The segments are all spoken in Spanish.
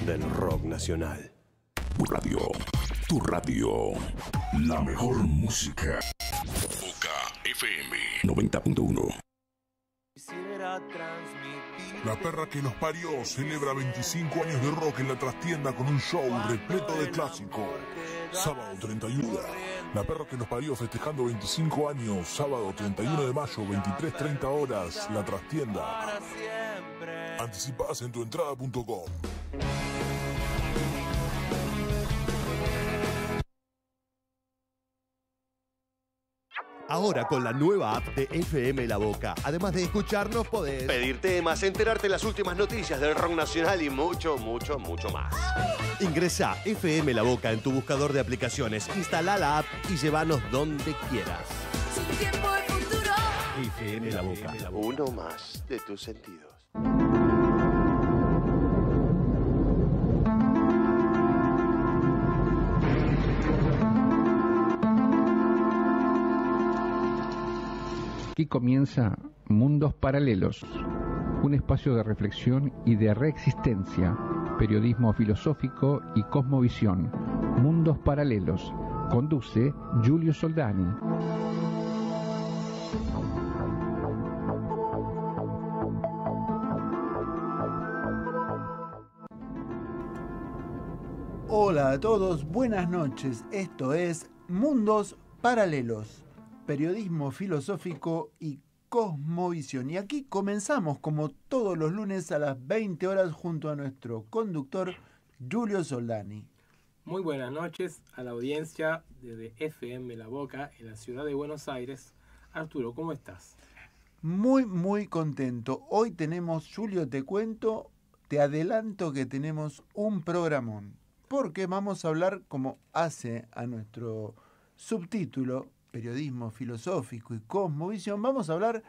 del rock nacional. Tu radio, la mejor música. Boca FM 90.1. La perra que nos parió celebra 25 años de rock en la trastienda con un show repleto de clásicos. Sábado 31. La perra que nos parió festejando 25 años. Sábado 31 de mayo, 23:30 horas. La trastienda. Anticipadas en tuentrada.com. Ahora con la nueva app de FM La Boca. Además de escucharnos, podés pedir temas, enterarte de las últimas noticias del rock nacional y mucho, mucho, mucho más. Ingresa FM La Boca en tu buscador de aplicaciones, instala la app y llévanos donde quieras. Sin tiempo de futuro. FM La Boca. Uno más de tus sentidos. Aquí comienza Mundos Paralelos, un espacio de reflexión y de reexistencia, periodismo filosófico y cosmovisión. Mundos Paralelos, conduce Giulio Soldani. Hola a todos, buenas noches. Esto es Mundos Paralelos, periodismo filosófico y cosmovisión. Y aquí comenzamos como todos los lunes a las 20 horas junto a nuestro conductor Giulio Soldani. Muy buenas noches a la audiencia desde FM La Boca en la ciudad de Buenos Aires. Arturo, ¿cómo estás? Muy contento. Hoy tenemos, Giulio, te adelanto que tenemos un programón, porque vamos a hablar, como hace a nuestro subtítulo, periodismo filosófico y cosmovisión, vamos a hablar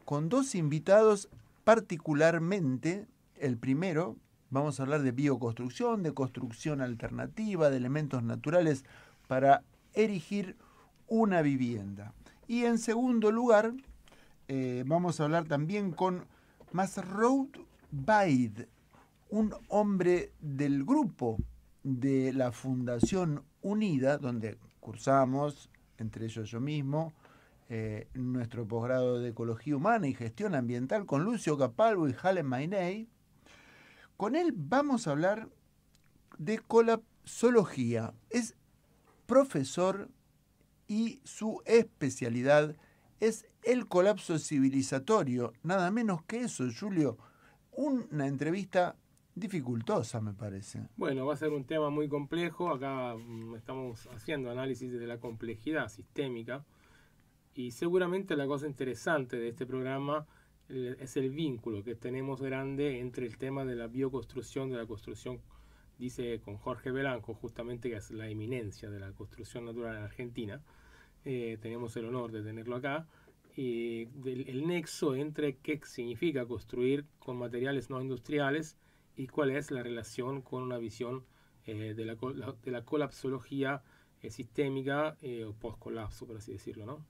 con dos invitados particularmente. El primero, vamos a hablar de bioconstrucción, de construcción alternativa, de elementos naturales para erigir una vivienda. Y en segundo lugar, vamos a hablar también con Masroud Baid, un hombre del grupo de la Fundación Unida, donde cursamos, entre ellos yo mismo, nuestro posgrado de Ecología Humana y Gestión Ambiental con Lucio Capalvo y Halen Mainey. Con él vamos a hablar de colapsología. Es profesor y su especialidad es el colapso civilizatorio. Nada menos que eso, Giulio. Una entrevista dificultosa, me parece. Bueno, va a ser un tema muy complejo. Acá estamos haciendo análisis de la complejidad sistémica y seguramente la cosa interesante de este programa es el vínculo que tenemos grande entre el tema de la bioconstrucción, de la construcción, dice con Jorge Belanco, justamente, que es la eminencia de la construcción natural en Argentina. Tenemos el honor de tenerlo acá. Y el nexo entre qué significa construir con materiales no industriales y cuál es la relación con una visión de la colapsología sistémica o post-colapso, por así decirlo, ¿no?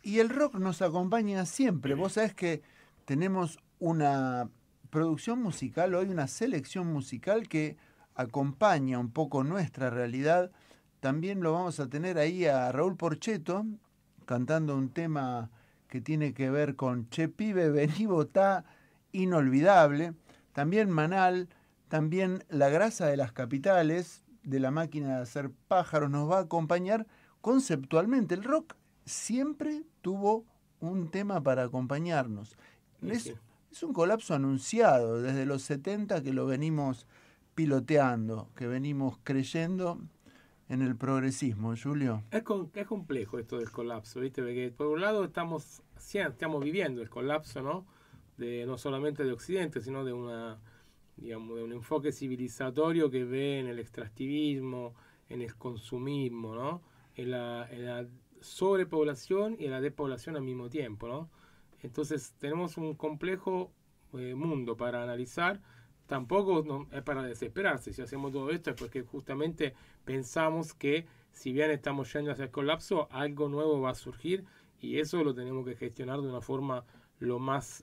Y el rock nos acompaña siempre. Vos sabés que tenemos una producción musical hoy, una selección musical que acompaña un poco nuestra realidad. También lo vamos a tener ahí a Raúl Porchetto cantando un tema que tiene que ver con Che Pibe, Vení Votá, inolvidable. También Manal, también La Grasa de las Capitales, de La Máquina de Hacer Pájaros, nos va a acompañar conceptualmente. El rock siempre tuvo un tema para acompañarnos. Es un colapso anunciado desde los 70 que lo venimos piloteando, que venimos creyendo en el progresismo, Giulio. Es complejo esto del colapso, ¿viste? Porque por un lado estamos viviendo el colapso, ¿no? No solamente de Occidente, sino de de un enfoque civilizatorio que ve en el extractivismo, en el consumismo, ¿no? En la sobrepoblación y en la despoblación al mismo tiempo, ¿no? Entonces tenemos un complejo mundo para analizar. Tampoco es para desesperarse. Si hacemos todo esto es porque justamente pensamos que si bien estamos yendo hacia el colapso, algo nuevo va a surgir y eso lo tenemos que gestionar de una forma lo más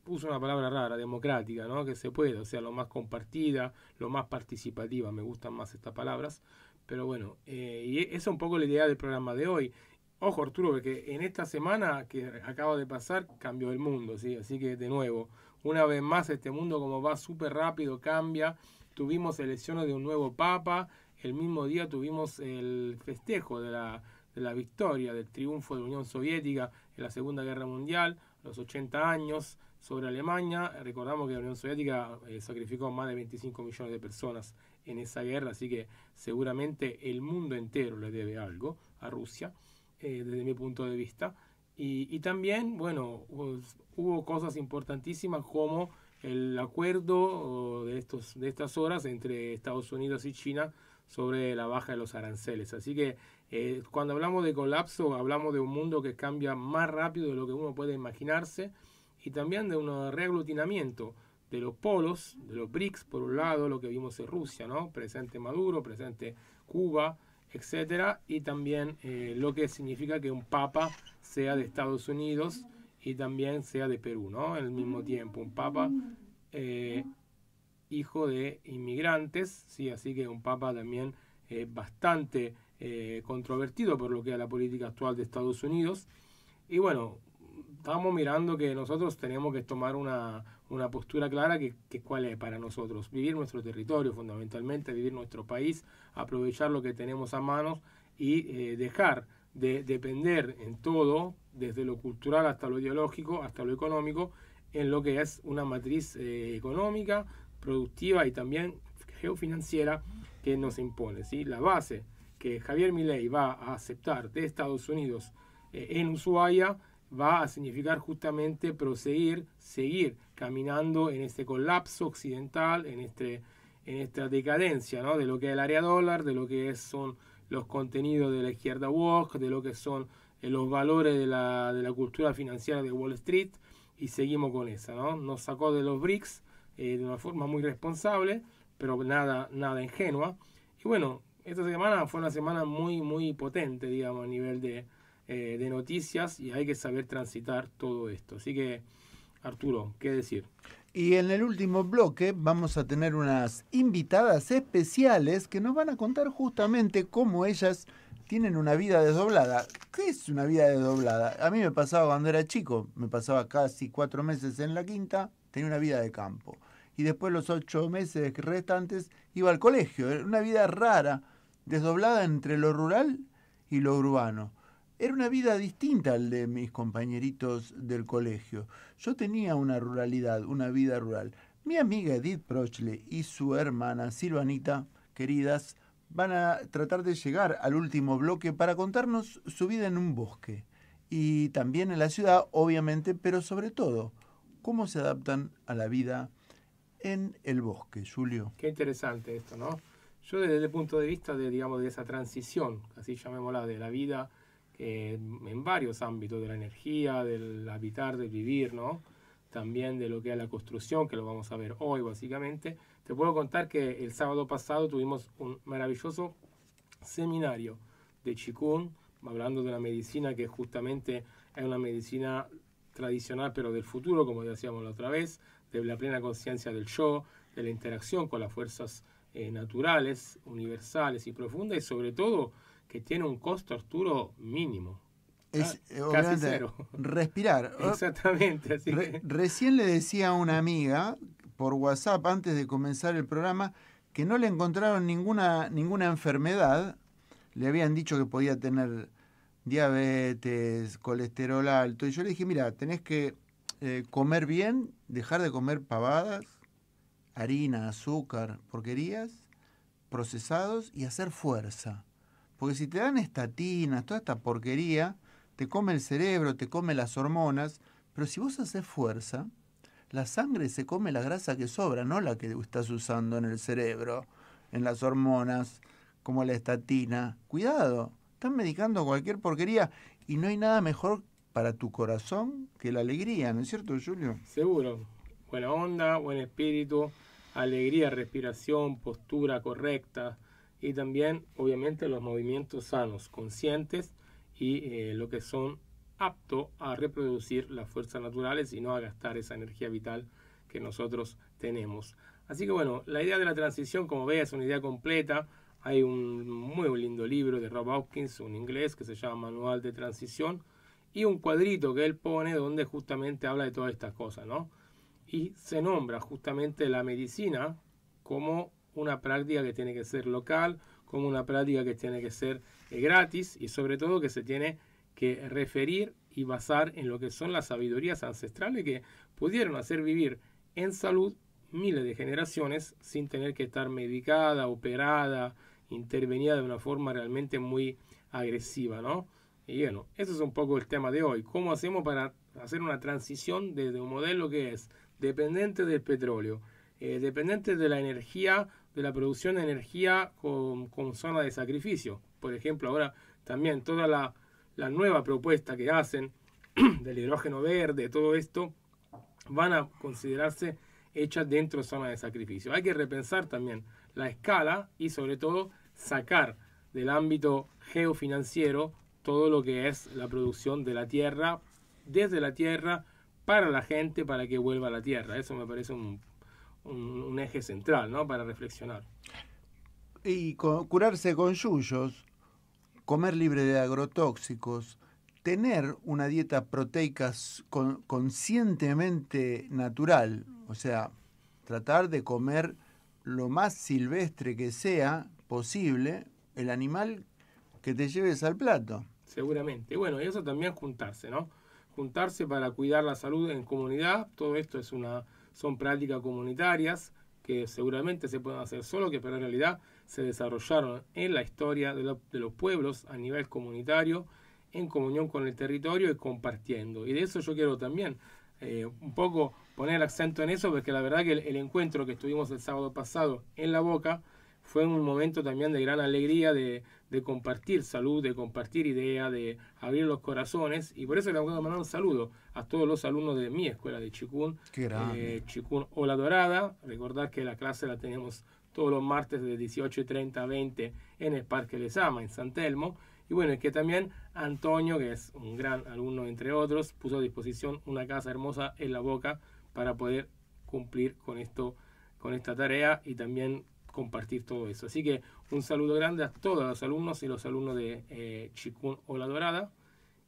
uso una palabra rara, democrática, ¿no? Que se pueda, o sea, lo más compartida, lo más participativa, me gustan más estas palabras, pero bueno, y esa es un poco la idea del programa de hoy. Ojo, Arturo, porque en esta semana que acaba de pasar cambió el mundo, ¿sí? Así que de nuevo, una vez más este mundo como va súper rápido, cambia. Tuvimos elecciones de un nuevo papa, el mismo día tuvimos el festejo de la victoria, del triunfo de la Unión Soviética en la Segunda Guerra Mundial, los 80 años sobre Alemania. Recordamos que la Unión Soviética sacrificó más de 25 millones de personas en esa guerra, así que seguramente el mundo entero le debe algo a Rusia, desde mi punto de vista. Y también, bueno, hubo cosas importantísimas como el acuerdo de estas horas entre Estados Unidos y China sobre la baja de los aranceles. Así que cuando hablamos de colapso, hablamos de un mundo que cambia más rápido de lo que uno puede imaginarse, y también de un reaglutinamiento de los polos, de los BRICS, por un lado, lo que vimos en Rusia, ¿no? Presente Maduro, presente Cuba, etcétera, y también lo que significa que un papa sea de Estados Unidos y también sea de Perú, ¿no? Al mismo tiempo, un papa hijo de inmigrantes, sí, así que un papa también bastante controvertido por lo que es la política actual de Estados Unidos. Y bueno, estamos mirando que nosotros tenemos que tomar una postura clara que cuál es para nosotros: vivir nuestro territorio, fundamentalmente vivir nuestro país, aprovechar lo que tenemos a mano y dejar de depender en todo, desde lo cultural hasta lo ideológico, hasta lo económico, en lo que es una matriz económica, productiva y también geofinanciera que nos impone, ¿sí? La base que Javier Milei va a aceptar de Estados Unidos en Ushuaia va a significar justamente seguir caminando en este colapso occidental, en esta decadencia, ¿no? De lo que es el área dólar, de lo que son los contenidos de la izquierda woke, de lo que son los valores de la cultura financiera de Wall Street, y seguimos con esa, ¿no? Nos sacó de los BRICS de una forma muy responsable, pero nada ingenua. Y bueno, esta semana fue una semana muy, muy potente, digamos, a nivel de noticias, y hay que saber transitar todo esto. Así que, Arturo, ¿qué decir? Y en el último bloque vamos a tener unas invitadas especiales que nos van a contar justamente cómo ellas tienen una vida desdoblada. ¿Qué es una vida desdoblada? A mí me pasaba cuando era chico, me pasaba casi 4 meses en la quinta, tenía una vida de campo. Y después los 8 meses restantes iba al colegio. Era una vida rara, desdoblada entre lo rural y lo urbano. Era una vida distinta al de mis compañeritos del colegio. Yo tenía una ruralidad, una vida rural. Mi amiga Edith Prochle y su hermana Silvanita, queridas, van a tratar de llegar al último bloque para contarnos su vida en un bosque. Y también en la ciudad, obviamente, pero sobre todo, cómo se adaptan a la vida en el bosque, Julio. Qué interesante esto, ¿no? Yo desde el punto de vista de esa transición, así llamémosla, de la vida en varios ámbitos, de la energía, del habitar, del vivir, ¿no? También de lo que es la construcción, que lo vamos a ver hoy básicamente. Te puedo contar que el sábado pasado tuvimos un maravilloso seminario de Qigong, hablando de la medicina que justamente es una medicina tradicional pero del futuro, como decíamos la otra vez, de la plena conciencia del yo, de la interacción con las fuerzas naturales, universales y profundas, y sobre todo que tiene un costo, Arturo, mínimo. Es casi cero. Respirar. Exactamente. Así que... Recién le decía a una amiga por WhatsApp antes de comenzar el programa que no le encontraron ninguna enfermedad. Le habían dicho que podía tener diabetes, colesterol alto. Y yo le dije, mira, tenés que comer bien, dejar de comer pavadas, harina, azúcar, porquerías, procesados, y hacer fuerza. Porque si te dan estatinas, toda esta porquería, te come el cerebro, te come las hormonas, pero si vos haces fuerza, la sangre se come la grasa que sobra, no la que estás usando en el cerebro, en las hormonas, como la estatina. Cuidado, están medicando cualquier porquería y no hay nada mejor para tu corazón que la alegría, ¿no es cierto, Julio? Seguro. Buena onda, buen espíritu, alegría, respiración, postura correcta, y también, obviamente, los movimientos sanos, conscientes, y lo que son apto a reproducir las fuerzas naturales y no a gastar esa energía vital que nosotros tenemos. Así que bueno, la idea de la transición, como ves, es una idea completa. Hay un muy lindo libro de Rob Hopkins, un inglés, que se llama Manual de Transición, y un cuadrito que él pone donde justamente habla de todas estas cosas, ¿no? Y se nombra justamente la medicina como una práctica que tiene que ser local, como una práctica que tiene que ser gratis y sobre todo que se tiene que referir y basar en lo que son las sabidurías ancestrales que pudieron hacer vivir en salud miles de generaciones sin tener que estar medicada, operada, intervenida de una forma realmente muy agresiva, ¿no? Y bueno, eso es un poco el tema de hoy. ¿Cómo hacemos para hacer una transición desde un modelo que es dependiente del petróleo, dependiente de la energía, de la producción de energía con zona de sacrificio? Por ejemplo, ahora también toda la nueva propuesta que hacen del hidrógeno verde, todo esto, van a considerarse hechas dentro de zona de sacrificio. Hay que repensar también la escala y sobre todo sacar del ámbito geofinanciero todo lo que es la producción de la tierra, desde la tierra, para la gente, para que vuelva a la tierra. Eso me parece un eje central, ¿no?, para reflexionar. Y curarse con yuyos, comer libre de agrotóxicos, tener una dieta proteica conscientemente natural, o sea, tratar de comer lo más silvestre que sea posible el animal que te lleves al plato. Seguramente. Bueno, y eso también juntarse, ¿no? Juntarse para cuidar la salud en comunidad. Todo esto son prácticas comunitarias que seguramente se pueden hacer solo, que pero en realidad se desarrollaron en la historia de los pueblos a nivel comunitario, en comunión con el territorio y compartiendo. Y de eso yo quiero también un poco poner acento en eso, porque la verdad que el encuentro que tuvimos el sábado pasado en La Boca fue un momento también de gran alegría, de compartir salud, de compartir ideas, de abrir los corazones, y por eso le voy a mandar un saludo a todos los alumnos de mi escuela de Chikun, Chikun Ola Dorada. Recordar que la clase la tenemos todos los martes de 18:30 a 20 en el Parque Lesama, en San Telmo. Y bueno, es que también Antonio, que es un gran alumno entre otros, puso a disposición una casa hermosa en La Boca para poder cumplir con esta tarea y también compartir todo eso. Así que un saludo grande a todos los alumnos y los alumnos de Chikun Ola Dorada.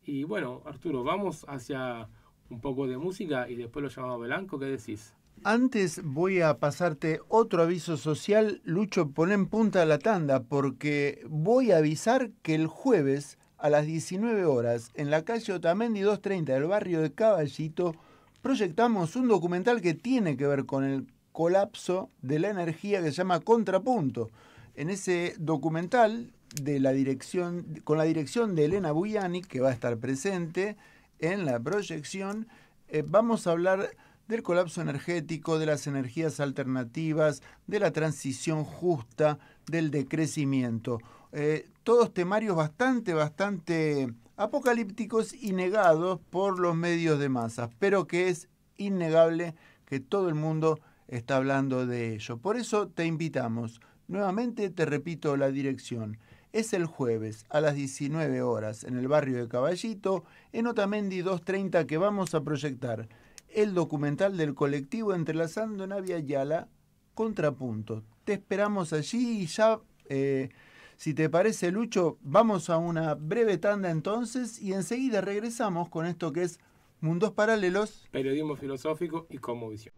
Y bueno, Arturo, vamos hacia un poco de música y después lo llamamos a Belanco. ¿Qué decís? Antes voy a pasarte otro aviso social. Lucho, pon en punta la tanda porque voy a avisar que el jueves a las 19 horas en la calle Otamendi 230 del barrio de Caballito proyectamos un documental que tiene que ver con el colapso de la energía que se llama Contrapunto. En ese documental con la dirección de Elena Buyani, que va a estar presente en la proyección, vamos a hablar del colapso energético, de las energías alternativas, de la transición justa, del decrecimiento. Todos temarios bastante apocalípticos y negados por los medios de masas, pero que es innegable que todo el mundo está hablando de ello. Por eso te invitamos. Nuevamente te repito la dirección. Es el jueves a las 19 horas en el barrio de Caballito, en Otamendi 230, que vamos a proyectar el documental del colectivo Entrelazando Navia Yala, Contrapunto. Te esperamos allí y ya, si te parece, Lucho, vamos a una breve tanda entonces y enseguida regresamos con esto que es Mundos Paralelos, Periodismo filosófico y cosmovisión.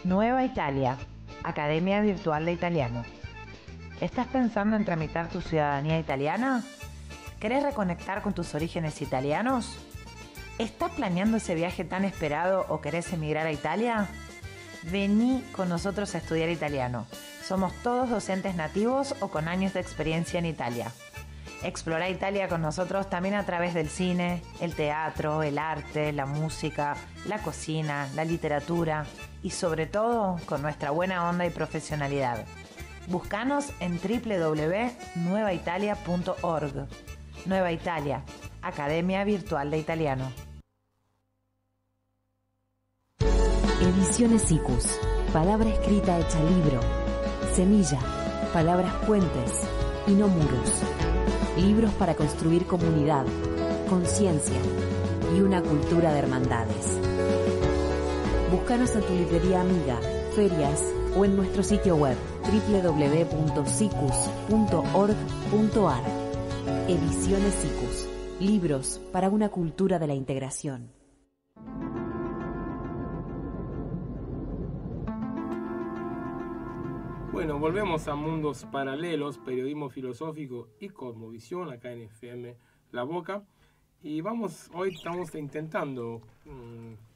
Nueva Italia, Academia Virtual de Italiano. ¿Estás pensando en tramitar tu ciudadanía italiana? ¿Querés reconectar con tus orígenes italianos? ¿Estás planeando ese viaje tan esperado o querés emigrar a Italia? Vení con nosotros a estudiar italiano. Somos todos docentes nativos o con años de experiencia en Italia. Explora Italia con nosotros también a través del cine, el teatro, el arte, la música, la cocina, la literatura y sobre todo con nuestra buena onda y profesionalidad. Búscanos en www.nuevaitalia.org. Nueva Italia, Academia Virtual de Italiano. Ediciones Icus. Palabra escrita hecha libro. Semilla. Palabras puentes y no muros. Libros para construir comunidad, conciencia y una cultura de hermandades. Búscanos en tu librería amiga, ferias o en nuestro sitio web www.cicus.org.ar. Ediciones Icus. Libros para una cultura de la integración. Bueno, volvemos a Mundos Paralelos, periodismo filosófico y cosmovisión acá en FM La Boca. Y hoy estamos intentando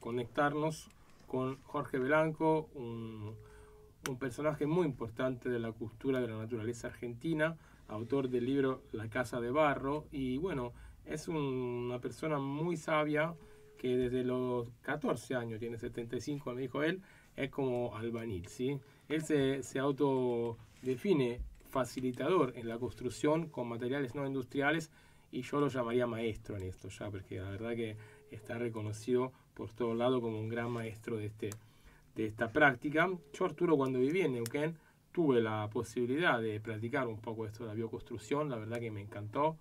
conectarnos con Jorge Belanco, un personaje muy importante de la cultura de la naturaleza argentina, autor del libro La Casa de Barro. Y bueno, es una persona muy sabia que desde los 14 años, tiene 75, me dijo él, es como albañil, ¿sí? Él se autodefine facilitador en la construcción con materiales no industriales y yo lo llamaría maestro en esto ya, porque la verdad que está reconocido por todos lados como un gran maestro de esta práctica. Yo, Arturo, cuando viví en Neuquén, tuve la posibilidad de practicar un poco esto de la bioconstrucción, la verdad que me encantó.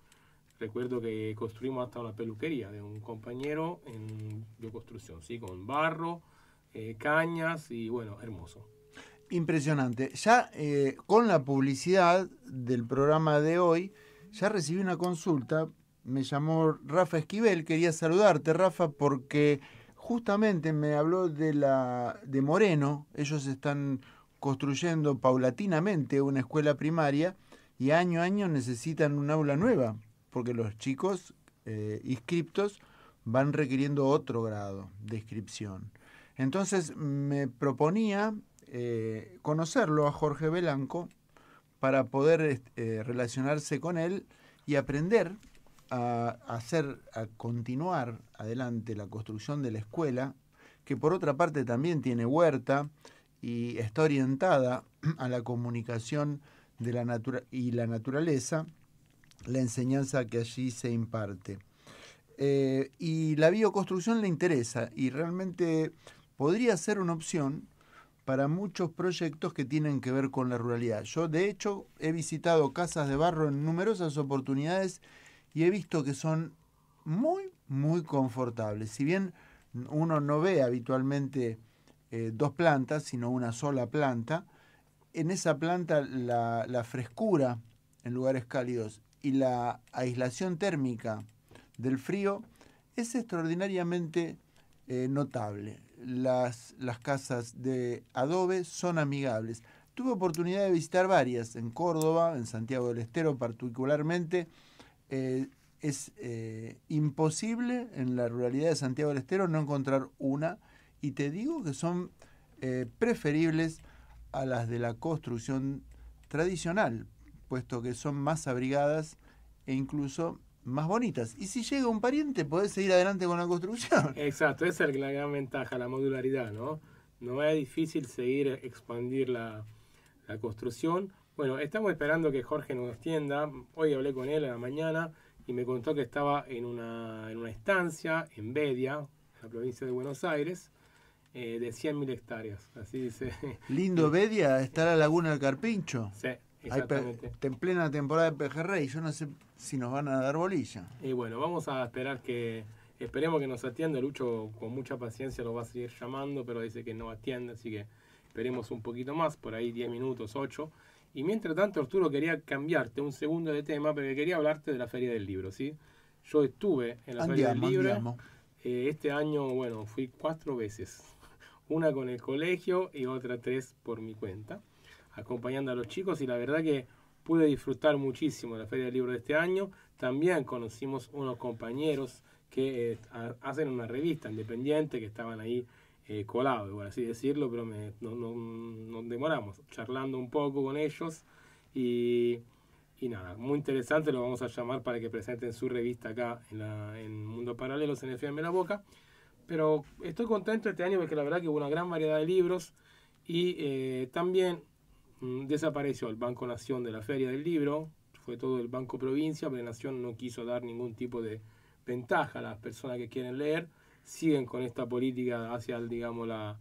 Recuerdo que construimos hasta una peluquería de un compañero en bioconstrucción, ¿sí? Con barro, cañas y bueno, hermoso. Impresionante. Ya con la publicidad del programa de hoy, ya recibí una consulta. Me llamó Rafa Esquivel. Quería saludarte, Rafa, porque justamente me habló de Moreno. Ellos están construyendo paulatinamente una escuela primaria y año a año necesitan un aula nueva, porque los chicos inscriptos van requiriendo otro grado de inscripción. Entonces me proponía conocerlo a Jorge Belanco para poder relacionarse con él y aprender a continuar adelante la construcción de la escuela, que por otra parte también tiene huerta y está orientada a la comunicación de la naturaleza, la enseñanza que allí se imparte. Y la bioconstrucción le interesa y realmente podría ser una opción para muchos proyectos que tienen que ver con la ruralidad. Yo, de hecho, he visitado casas de barro en numerosas oportunidades y he visto que son muy, muy confortables. Si bien uno no ve habitualmente dos plantas, sino una sola planta, en esa planta la frescura en lugares cálidos y la aislación térmica del frío es extraordinariamente notable. Las casas de adobe son amigables. Tuve oportunidad de visitar varias en Córdoba, en Santiago del Estero particularmente. Es imposible en la ruralidad de Santiago del Estero no encontrar una, y te digo que son preferibles a las de la construcción tradicional, puesto que son más abrigadas e incluso más bonitas. Y si llega un pariente, podés seguir adelante con la construcción. Exacto, esa es la gran ventaja, la modularidad, ¿no? No es difícil expandir la construcción. Bueno, estamos esperando que Jorge nos atienda. Hoy hablé con él a la mañana y me contó que estaba en una estancia en Bedia, en la provincia de Buenos Aires, de 100.000 hectáreas. Así dice. Lindo Bedia, está la Laguna del Carpincho. Sí, exactamente. En plena temporada de pejerrey, yo no sé si nos van a dar bolilla. Y bueno, vamos a esperemos que nos atienda. Lucho con mucha paciencia lo va a seguir llamando, pero dice que no atiende, así que esperemos un poquito más, por ahí 10 minutos, 8. Y mientras tanto, Arturo, quería cambiarte un segundo de tema, pero quería hablarte de la Feria del Libro, ¿sí? Yo estuve en la Feria del Libro. Este año, bueno, fui 4 veces. una con el colegio y otra 3 por mi cuenta, acompañando a los chicos, y la verdad que pude disfrutar muchísimo de la Feria del Libro de este año. También conocimos unos compañeros que hacen una revista independiente que estaban ahí colados, por así decirlo, pero nos demoramos charlando un poco con ellos y nada, muy interesante. Lo vamos a llamar para que presenten su revista acá en Mundos Paralelos en FM La Boca. Pero estoy contento este año porque la verdad que hubo una gran variedad de libros y también desapareció el Banco Nación de la Feria del Libro. Fue todo el Banco Provincia, pero Nación no quiso dar ningún tipo de ventaja a las personas que quieren leer. Siguen con esta política hacia, digamos, la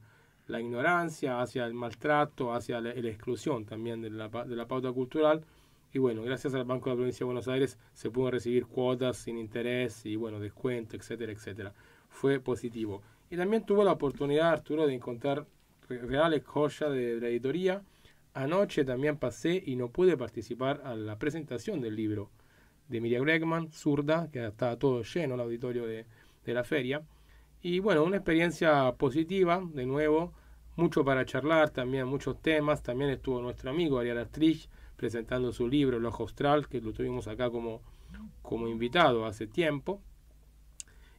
ignorancia, hacia el maltrato, hacia la exclusión también de la pauta cultural. Y bueno, gracias al Banco de la Provincia de Buenos Aires se pudo recibir cuotas sin interés y bueno, descuento, etcétera, etcétera. Fue positivo. Y también tuve la oportunidad, Arturo, de encontrar reales joyas de la editoría. Anoche también pasé y no pude participar a la presentación del libro de Miriam Bregman, Zurda, que estaba todo lleno el auditorio de la feria. Y bueno, una experiencia positiva, de nuevo, mucho para charlar, también muchos temas. También estuvo nuestro amigo Ariel Astrich presentando su libro El Ojo Austral, que lo tuvimos acá como invitado hace tiempo.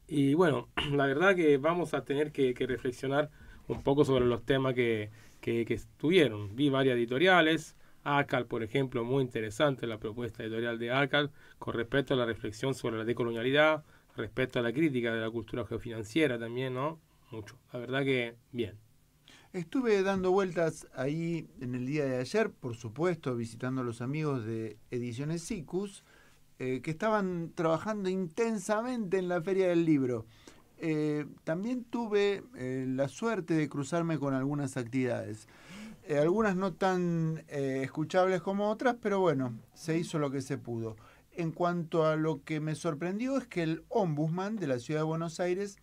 Y bueno, la verdad que vamos a tener que reflexionar un poco sobre los temas que estuvieron. Vi varias editoriales, ACAL, por ejemplo, muy interesante la propuesta editorial de ACAL con respecto a la reflexión sobre la decolonialidad, respecto a la crítica de la cultura geofinanciera también, ¿no? Mucho. La verdad que bien. Estuve dando vueltas ahí en el día de ayer, por supuesto, visitando a los amigos de Ediciones Sicus, que estaban trabajando intensamente en la Feria del Libro. También tuve la suerte de cruzarme con algunas actividades. Algunas no tan escuchables como otras, pero bueno, se hizo lo que se pudo. En cuanto a lo que me sorprendió es que el Ombudsman de la Ciudad de Buenos Aires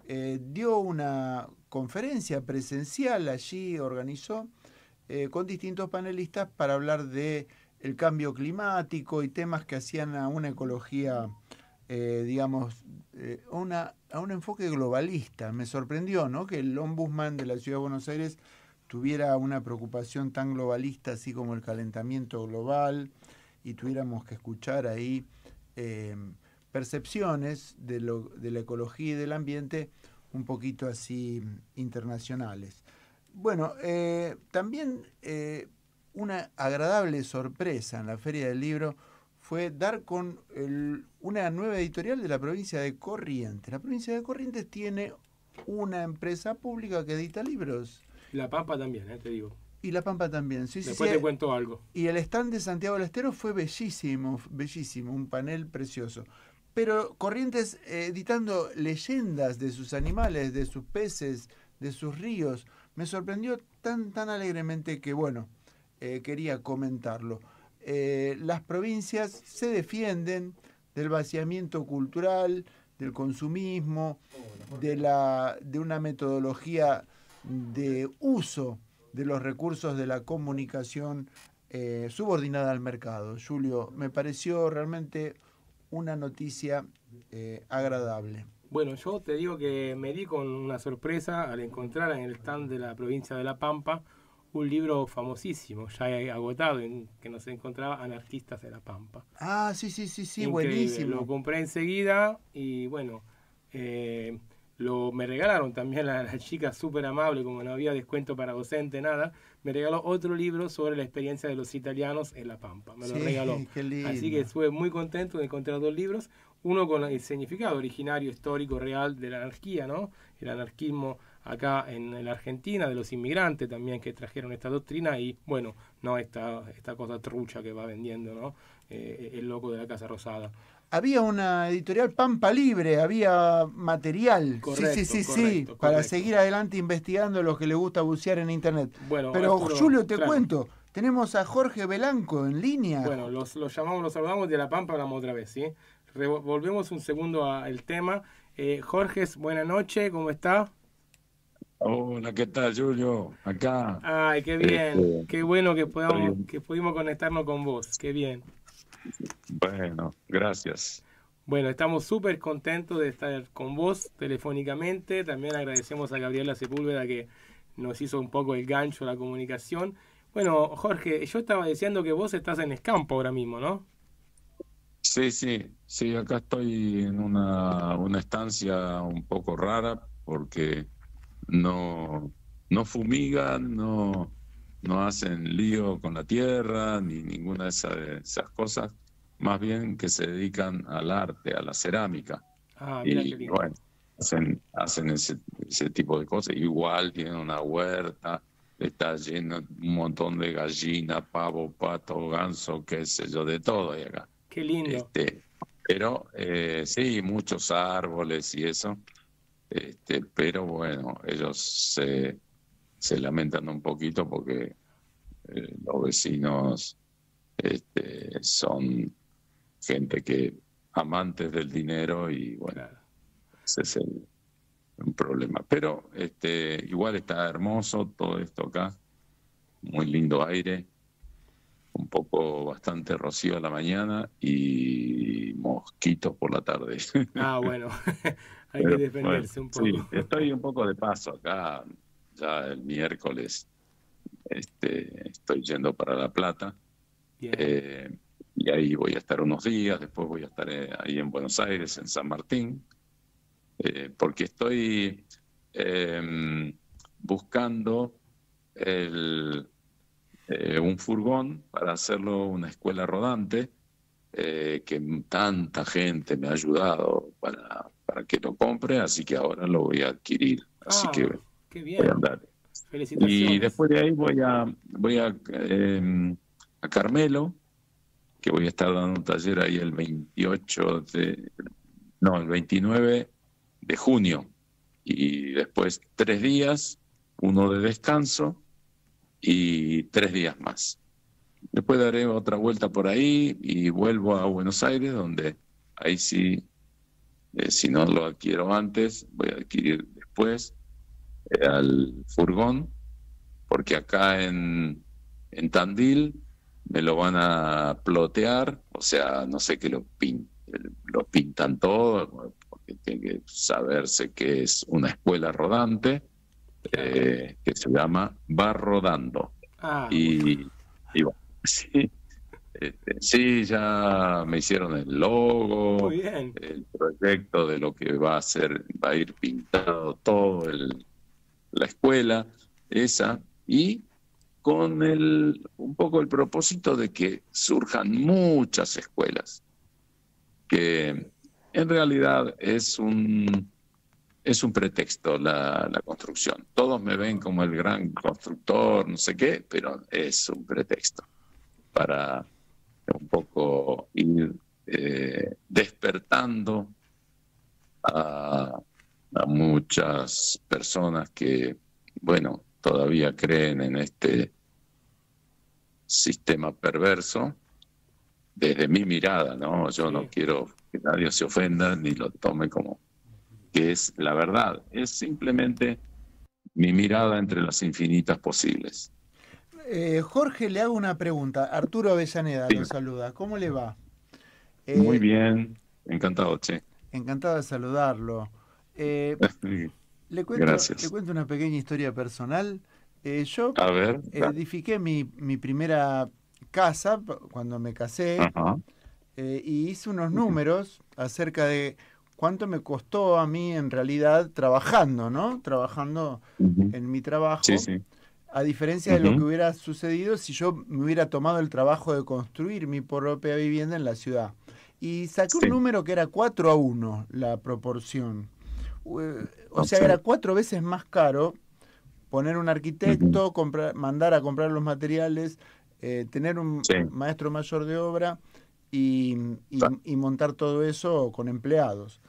dio una conferencia presencial allí, organizó, con distintos panelistas para hablar de el cambio climático y temas que hacían a una ecología, digamos, a un enfoque globalista. Me sorprendió, ¿no?, que el Ombudsman de la Ciudad de Buenos Aires tuviera una preocupación tan globalista, así como el calentamiento global, y tuviéramos que escuchar ahí percepciones de la ecología y del ambiente un poquito así internacionales. Bueno, también una agradable sorpresa en la Feria del Libro fue dar con una nueva editorial de la provincia de Corrientes. La provincia de Corrientes tiene una empresa pública que edita libros. La Pampa también, te digo. Y La Pampa también, sí. Después te cuento algo. Y el stand de Santiago del Estero fue bellísimo, bellísimo, un panel precioso. Pero Corrientes editando leyendas de sus animales, de sus peces, de sus ríos, me sorprendió tan alegremente que, bueno, quería comentarlo. Las provincias se defienden del vaciamiento cultural, del consumismo, de una metodología de uso de los recursos de la comunicación subordinada al mercado. Julio, me pareció realmente una noticia agradable. Bueno, yo te digo que me di con una sorpresa al encontrar en el stand de la provincia de La Pampa un libro famosísimo, ya agotado, que nos encontraba Anarquistas de La Pampa. Ah, sí, Increíble. buenísimo. Lo compré enseguida y bueno, me regalaron también la chica súper amable, como no había descuento para docente, nada, me regaló otro libro sobre la experiencia de los italianos en La Pampa. Me lo regaló. Qué lindo. Así que estuve muy contento de encontrar dos libros, uno con el significado originario, histórico, real de la anarquía, ¿no? El anarquismo acá en la Argentina, de los inmigrantes también que trajeron esta doctrina y, bueno, no esta cosa trucha que va vendiendo, ¿no? El loco de la Casa Rosada. Había una editorial Pampa Libre, había material. Correcto, correcto. Para seguir adelante investigando a los que les gusta bucear en internet. Bueno, pero Arturo, Julio, te claro. cuento, tenemos a Jorge Belanco en línea. Bueno, los llamamos, los saludamos, de La Pampa hablamos otra vez, ¿sí? Volvemos un segundo al tema. Jorge, buenas noches, ¿cómo está? Hola, ¿qué tal, Julio? Acá. Ay, qué bien, qué bueno que pudimos conectarnos con vos, qué bien. Bueno, gracias. Bueno, estamos súper contentos de estar con vos telefónicamente. También agradecemos a Gabriela Sepúlveda que nos hizo un poco el gancho la comunicación. Bueno, Jorge, yo estaba diciendo que vos estás en Escampo ahora mismo, ¿no? Sí, acá estoy en una estancia un poco rara porque no fumigan, no hacen lío con la tierra, ni ninguna de esas cosas, más bien que se dedican al arte, a la cerámica. Mira y qué lindo. bueno, hacen ese tipo de cosas. Igual tienen una huerta, está lleno un montón de gallinas, pavo, pato, ganso, qué sé yo, de todo hay acá. Qué lindo. Pero sí, muchos árboles y eso, pero bueno, ellos se lamentan un poquito porque los vecinos son gente que amantes del dinero y bueno, Claro. ese es un problema. Pero igual está hermoso todo esto acá, muy lindo aire, un poco bastante rocío a la mañana y mosquitos por la tarde. Bueno, hay que defenderse un poco. Sí, estoy un poco de paso acá, ya el miércoles estoy yendo para La Plata. Bien. Y ahí voy a estar unos días, después voy a estar ahí en Buenos Aires, en San Martín, porque estoy buscando un furgón para hacerlo una escuela rodante, que tanta gente me ha ayudado para que lo compre, así que ahora lo voy a adquirir. Así que qué bien. voy a andar. Felicitaciones. Y después de ahí voy a Carmelo, que voy a estar dando un taller ahí el 29 de junio. Y después 3 días, uno de descanso y 3 días más. Después daré otra vuelta por ahí y vuelvo a Buenos Aires, donde ahí sí, si no lo adquiero antes, voy a adquirir después al furgón, porque acá en Tandil me lo van a plotear, o sea, no sé, que lo pintan todo, porque tiene que saberse que es una escuela rodante, que se llama Va Rodando. Y bueno, sí, sí, ya me hicieron el logo, Muy bien. el proyecto de lo que va a ir pintado todo la escuela esa, y con un poco el propósito de que surjan muchas escuelas, que en realidad es un pretexto la construcción. Todos me ven como el gran constructor, no sé qué, pero es un pretexto para un poco ir despertando a muchas personas que, bueno, todavía creen en este sistema perverso, desde mi mirada, ¿no? Yo no quiero que nadie se ofenda ni lo tome como que es la verdad. Es simplemente mi mirada entre las infinitas posibles. Jorge, le hago una pregunta. Arturo Avellaneda lo saluda. ¿Cómo le va? Muy bien, encantado, che. Encantado de saludarlo. Le cuento una pequeña historia personal. Yo a ver, edifiqué mi primera casa cuando me casé. Y hice unos números acerca de cuánto me costó a mí en realidad trabajando, ¿no? Trabajando en mi trabajo. Sí. A diferencia de lo que hubiera sucedido si yo me hubiera tomado el trabajo de construir mi propia vivienda en la ciudad. Y saqué un número que era 4-1 la proporción. O sea, era 4 veces más caro poner un arquitecto, mandar a comprar los materiales, tener un maestro mayor de obra y montar todo eso con empleados.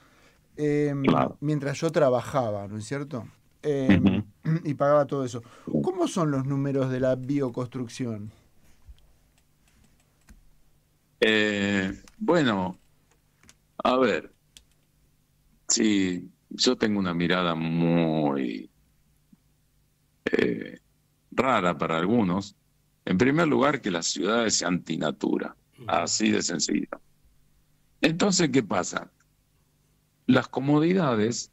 Mientras yo trabajaba, ¿no es cierto? Y pagaba todo eso. ¿Cómo son los números de la bioconstrucción? Bueno, a ver, sí, yo tengo una mirada muy rara para algunos. En primer lugar, que las ciudades sean antinatura, así de sencillo. Entonces, ¿qué pasa? Las comodidades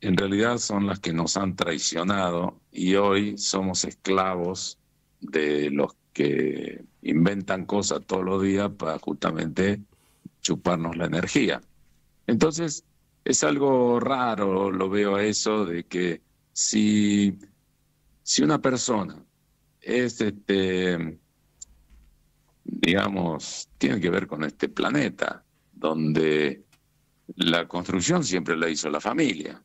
en realidad son las que nos han traicionado y hoy somos esclavos de los que inventan cosas todos los días para justamente chuparnos la energía. Entonces, es algo raro, lo veo a eso, de que si una persona es, digamos, tiene que ver con este planeta, donde la construcción siempre la hizo la familia.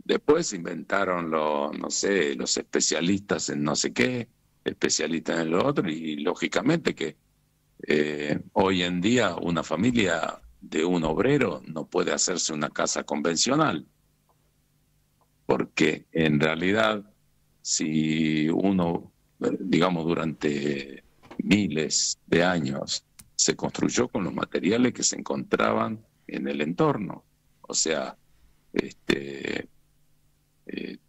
Después inventaron los especialistas en no sé qué, especialistas en lo otro, y lógicamente que hoy en día una familia de un obrero no puede hacerse una casa convencional, porque en realidad si uno, digamos, durante miles de años se construyó con los materiales que se encontraban en el entorno, o sea,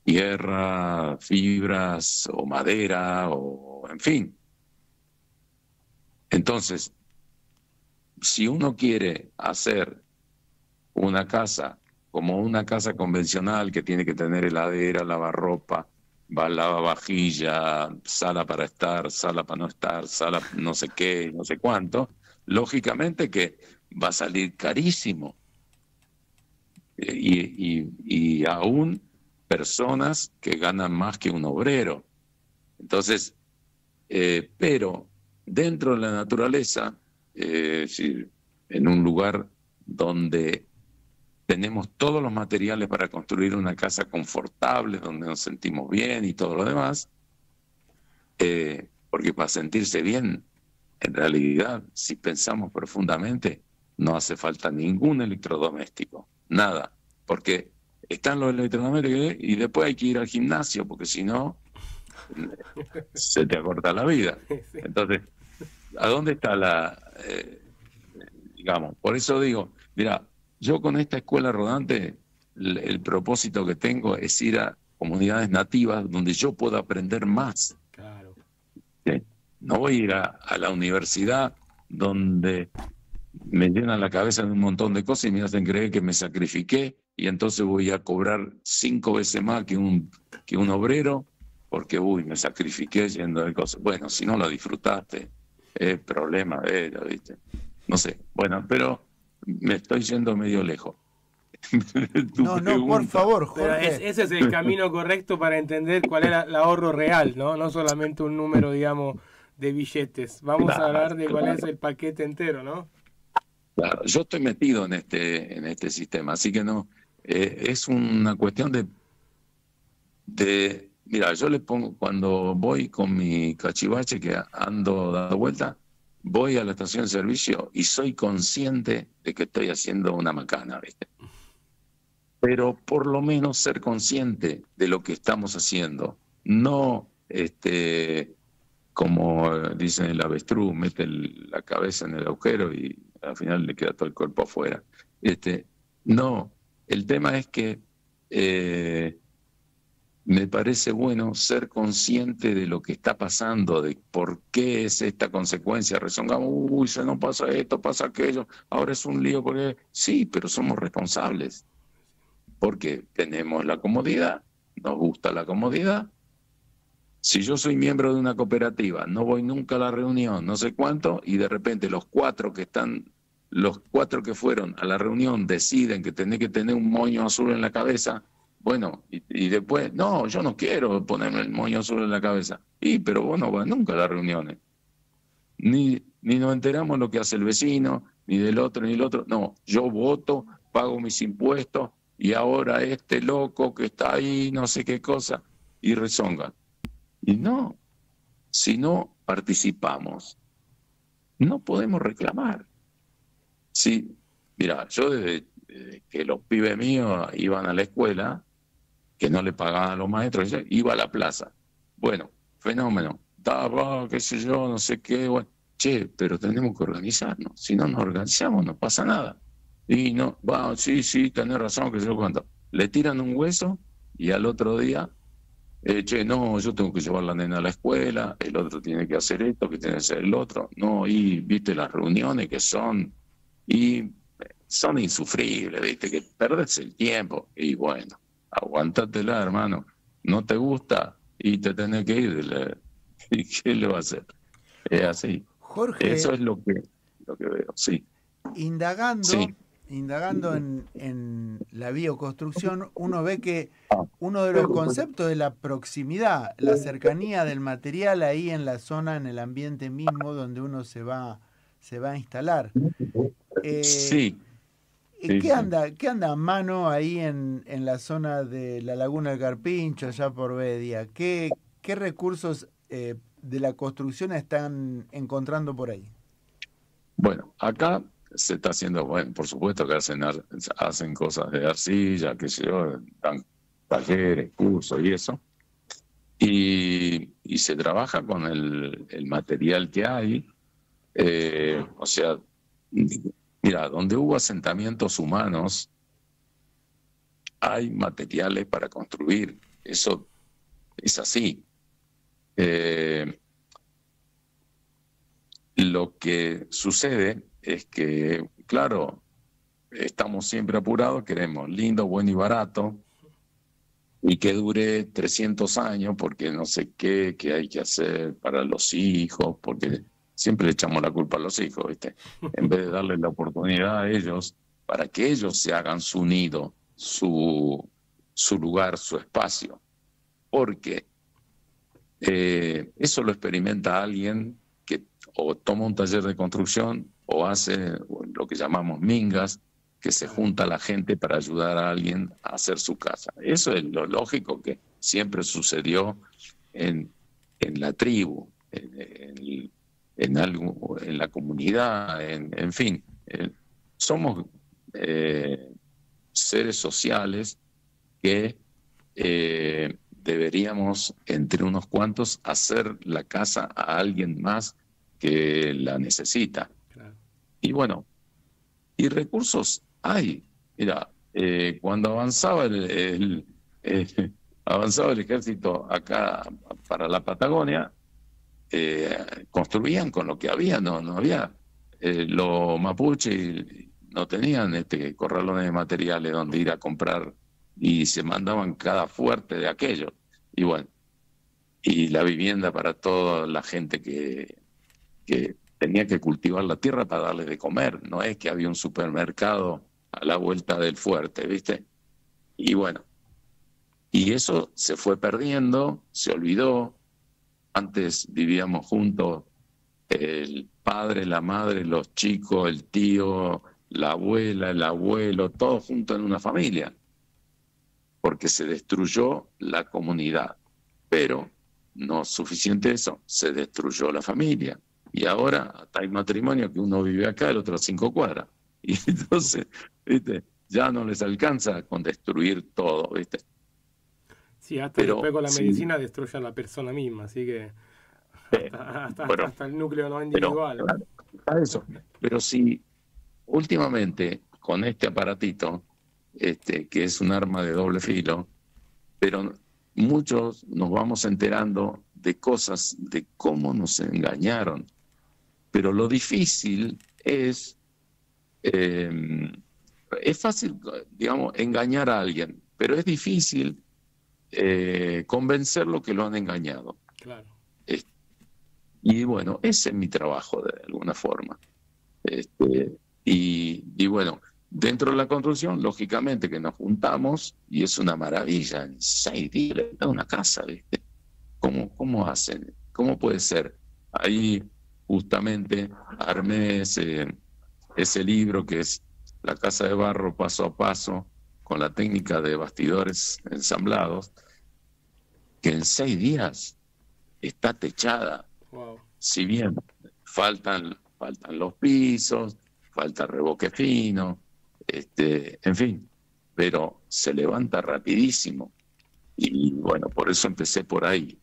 tierra, fibras o madera, o en fin. Entonces, si uno quiere hacer una casa como una casa convencional que tiene que tener heladera, lavarropa, lavavajilla, sala para estar, sala para no estar, sala no sé qué, no sé cuánto, lógicamente que va a salir carísimo. Y aún personas que ganan más que un obrero. Entonces, pero dentro de la naturaleza, en un lugar donde tenemos todos los materiales para construir una casa confortable, donde nos sentimos bien y todo lo demás, porque para sentirse bien, en realidad, si pensamos profundamente, no hace falta ningún electrodoméstico, nada, porque están los electrodomésticos y después hay que ir al gimnasio, porque si no, se te acorta la vida. Entonces, ¿a dónde está digamos, por eso digo, mira, yo con esta escuela rodante, el propósito que tengo es ir a comunidades nativas donde yo pueda aprender más. Claro. ¿Sí? No voy a ir a la universidad donde me llenan la cabeza de un montón de cosas y me hacen creer que me sacrifiqué y entonces voy a cobrar 5 veces más que un obrero porque, me sacrifiqué yendo de cosas. Bueno, si no lo disfrutaste, es problema de ellos, ¿viste? No sé, bueno, pero me estoy yendo medio lejos. No, por favor, Jorge. Pero ese es el camino correcto para entender cuál era el ahorro real, ¿no? No solamente un número, digamos, de billetes. Vamos a hablar de cuál es el paquete entero, ¿no? Claro, yo estoy metido en este sistema, así que no, es una cuestión de, mira, yo le pongo, cuando voy con mi cachivache que ando dando vuelta, voy a la estación de servicio y soy consciente de que estoy haciendo una macana, ¿viste? Pero por lo menos ser consciente de lo que estamos haciendo, no como dicen el avestruz, mete la cabeza en el agujero y al final le queda todo el cuerpo afuera. No, el tema es que me parece bueno ser consciente de lo que está pasando, de por qué es esta consecuencia. Rezongamos, se nos pasa esto, pasa aquello, ahora es un lío porque... Sí, pero somos responsables. Porque tenemos la comodidad, nos gusta la comodidad. Si yo soy miembro de una cooperativa, no voy nunca a la reunión, no sé cuánto, y de repente los cuatro que fueron a la reunión deciden que tenés que tener un moño azul en la cabeza, bueno, y después, no, yo no quiero ponerme el moño azul en la cabeza. Pero vos no vas nunca a las reuniones. Ni nos enteramos lo que hace el vecino, ni del otro, ni del otro. No, yo voto, pago mis impuestos, y ahora este loco que está ahí, no sé qué cosa, y rezongan. Y no, si no participamos, no podemos reclamar. Sí, mira, yo desde que los pibes míos iban a la escuela, que no le pagaban a los maestros, iba a la plaza. Bueno, fenómeno, qué sé yo, no sé qué, bueno. Pero tenemos que organizarnos. Si no nos organizamos, no pasa nada. Y no, sí, tenés razón, que sé yo cuánto. Le tiran un hueso y al otro día, no, yo tengo que llevar a la nena a la escuela, el otro tiene que hacer esto, que tiene que hacer el otro. No, y viste las reuniones que son insufribles, viste, que perdés el tiempo. Y bueno, aguántatela, hermano. No te gusta y te tenés que ir. ¿Y qué le va a hacer? Es así. Jorge, eso es lo que veo, sí. Indagando en la bioconstrucción, uno ve que uno de los conceptos es la proximidad, la cercanía del material ahí en la zona, en el ambiente mismo donde uno se va a instalar. Sí. ¿Qué anda a mano ahí en la zona de la Laguna del Carpincho, allá por Bedia? ¿Qué recursos de la construcción están encontrando por ahí? Bueno, acá se está haciendo, bueno, por supuesto que hacen cosas de arcilla, qué sé yo, dan talleres, cursos y eso. Y se trabaja con el material que hay. O sea, mira, donde hubo asentamientos humanos, hay materiales para construir. Eso es así. Lo que sucede es que, claro, estamos siempre apurados, queremos lindo, bueno y barato, y que dure 300 años, porque no sé qué hay que hacer para los hijos, porque siempre le echamos la culpa a los hijos, ¿viste? En vez de darles la oportunidad a ellos, para que ellos se hagan su nido, su lugar, su espacio. Porque eso lo experimenta alguien que o toma un taller de construcción o hace lo que llamamos mingas, que se junta la gente para ayudar a alguien a hacer su casa. Eso es lo lógico que siempre sucedió en la tribu, en la comunidad, en fin. Somos seres sociales que deberíamos, entre unos cuantos, hacer la casa a alguien más que la necesita. Claro. Y bueno, y recursos hay. Mira, cuando avanzaba el ejército acá para la Patagonia, construían con lo que había, no había. Los mapuches no tenían corralones de materiales donde ir a comprar y se mandaban cada fuerte de aquello. Y bueno, y la vivienda para toda la gente que tenía que cultivar la tierra para darles de comer. No es que había un supermercado a la vuelta del fuerte, ¿viste? Y bueno, y eso se fue perdiendo, se olvidó. Antes vivíamos juntos el padre, la madre, los chicos, el tío, la abuela, el abuelo, todos juntos en una familia. Porque se destruyó la comunidad. Pero no es suficiente eso, se destruyó la familia. Y ahora hasta hay matrimonio que uno vive acá, el otro a 5 cuadras. Y entonces, ¿viste? Ya no les alcanza con destruir todo, ¿viste? Sí, hasta después con la medicina destruye a la persona misma, así que hasta el núcleo no individual. Claro, eso. Pero sí, últimamente, con este aparatito, que es un arma de doble filo, pero muchos nos vamos enterando de cosas, de cómo nos engañaron. Pero lo difícil es fácil, digamos, engañar a alguien, pero es difícil convencerlo que lo han engañado. Claro. Y bueno, ese es mi trabajo de alguna forma. Y bueno, dentro de la construcción, lógicamente que nos juntamos y es una maravilla. En 6 días le da una casa, ¿viste? ¿Cómo hacen? ¿Cómo puede ser? Ahí justamente armé ese libro que es La Casa de Barro paso a paso, con la técnica de bastidores ensamblados, que en 6 días está techada. Wow. Si bien faltan los pisos, falta revoque fino, en fin, pero se levanta rapidísimo. Y bueno, por eso empecé por ahí.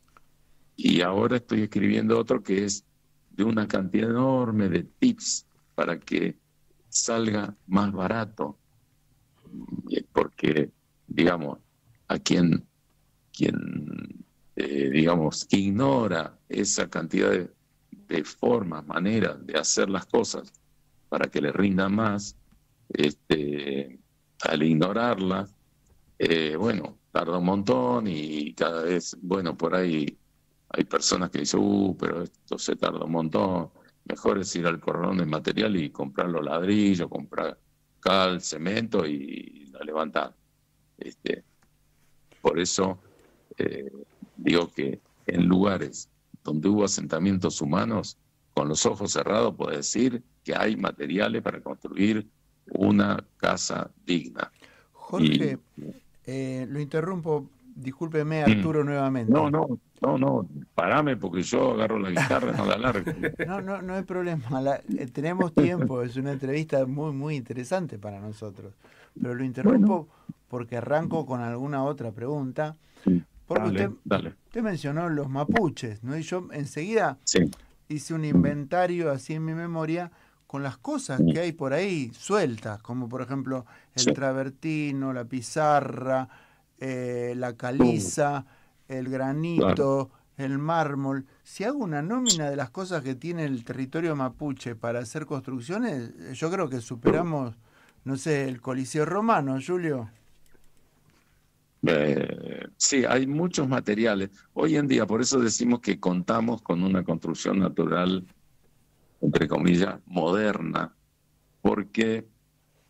Y ahora estoy escribiendo otro que es de una cantidad enorme de tips para que salga más barato. Porque, digamos, a quien digamos, ignora esa cantidad de formas, maneras de hacer las cosas para que le rinda más, al ignorarlas, bueno, tarda un montón y cada vez, bueno, por ahí hay personas que dicen, pero esto se tarda un montón, mejor es ir al corralón de material y comprar los ladrillos, comprar cal, cemento y la levantar. Por eso digo que en lugares donde hubo asentamientos humanos, con los ojos cerrados puedo decir que hay materiales para construir una casa digna. Jorge, lo interrumpo, discúlpeme Arturo nuevamente. No, parame porque yo agarro la guitarra y no la largo. No hay problema, tenemos tiempo, es una entrevista muy interesante para nosotros. Pero lo interrumpo porque arranco con alguna otra pregunta. Porque usted mencionó los mapuches, ¿no? Y yo enseguida hice un inventario así en mi memoria con las cosas que hay por ahí sueltas, como por ejemplo el travertino, la pizarra, la caliza, el granito, el mármol. Si hago una nómina de las cosas que tiene el territorio mapuche para hacer construcciones, yo creo que superamos, no sé, el Coliseo Romano, Julio. Sí, hay muchos materiales. Hoy en día, por eso decimos que contamos con una construcción natural, entre comillas, moderna, porque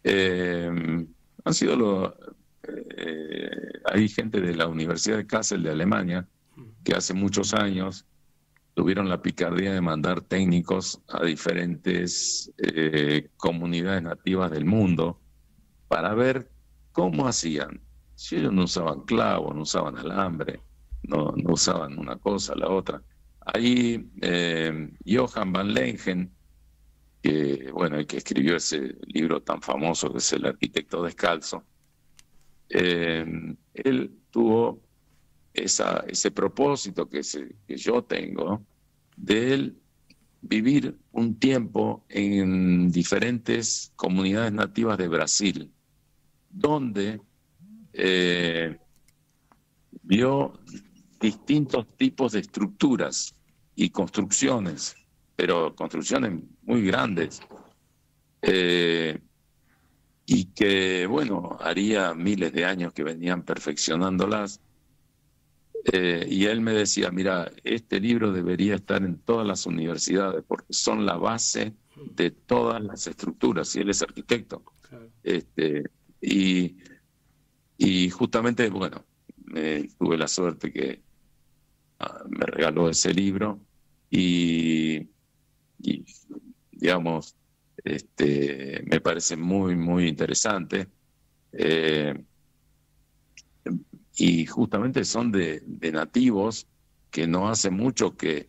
han sido hay gente de la Universidad de Kassel de Alemania que hace muchos años tuvieron la picardía de mandar técnicos a diferentes comunidades nativas del mundo para ver cómo hacían. Si ellos no usaban clavos, no usaban alambre, no usaban una cosa, la otra. Ahí Johan van Lengen, el que escribió ese libro tan famoso que es El arquitecto descalzo, él tuvo ese propósito que yo tengo de él vivir un tiempo en diferentes comunidades nativas de Brasil, donde vio distintos tipos de estructuras y construcciones, pero construcciones muy grandes, y que, bueno, haría miles de años que venían perfeccionándolas. Y él me decía, mira, este libro debería estar en todas las universidades porque son la base de todas las estructuras, y él es arquitecto. Claro. Y justamente, bueno, tuve la suerte que me regaló ese libro y digamos, me parece muy interesante. Y justamente son de nativos que no hace mucho que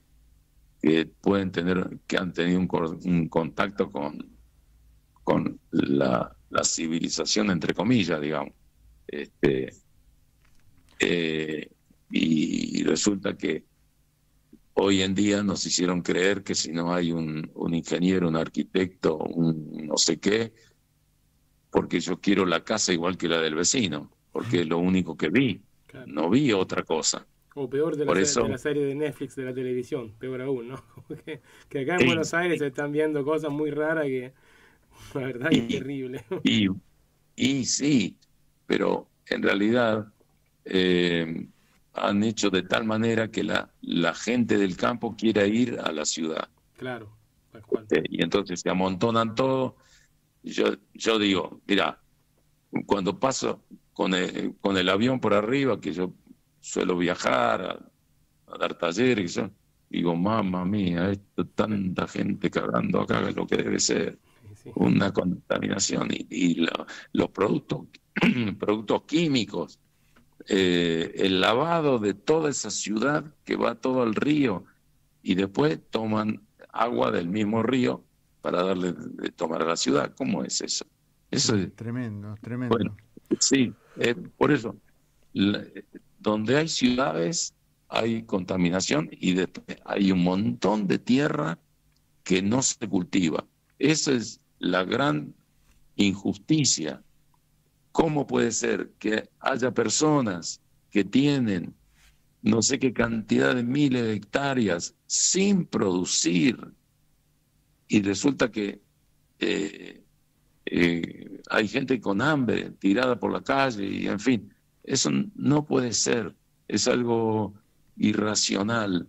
han tenido un contacto con la civilización, entre comillas, digamos. Y resulta que hoy en día nos hicieron creer que si no hay un ingeniero, un arquitecto, un no sé qué, porque yo quiero la casa igual que la del vecino, porque es lo único que vi, claro. No vi otra cosa. O peor de la serie de Netflix de la televisión, peor aún, ¿no? que acá en Buenos Aires se están viendo cosas muy raras que la verdad es terrible. Y sí, pero en realidad han hecho de tal manera que la gente del campo quiera ir a la ciudad. Claro, tal cual. Y entonces se amontonan todo. Yo digo, mira, cuando paso con el avión por arriba, que yo suelo viajar a dar talleres, yo digo, mamma mía, tanta gente cagando acá, es lo que debe ser. Sí. Una contaminación. Y los productos químicos, el lavado de toda esa ciudad que va todo al río, y después toman agua del mismo río para darle de tomar a la ciudad. ¿Cómo es eso? Eso es tremendo. Bueno, sí, por eso, donde hay ciudades hay contaminación y después hay un montón de tierra que no se cultiva. Esa es la gran injusticia. ¿Cómo puede ser que haya personas que tienen no sé qué cantidad de miles de hectáreas sin producir, y resulta que hay gente con hambre tirada por la calle, y en fin, eso no puede ser, es algo irracional.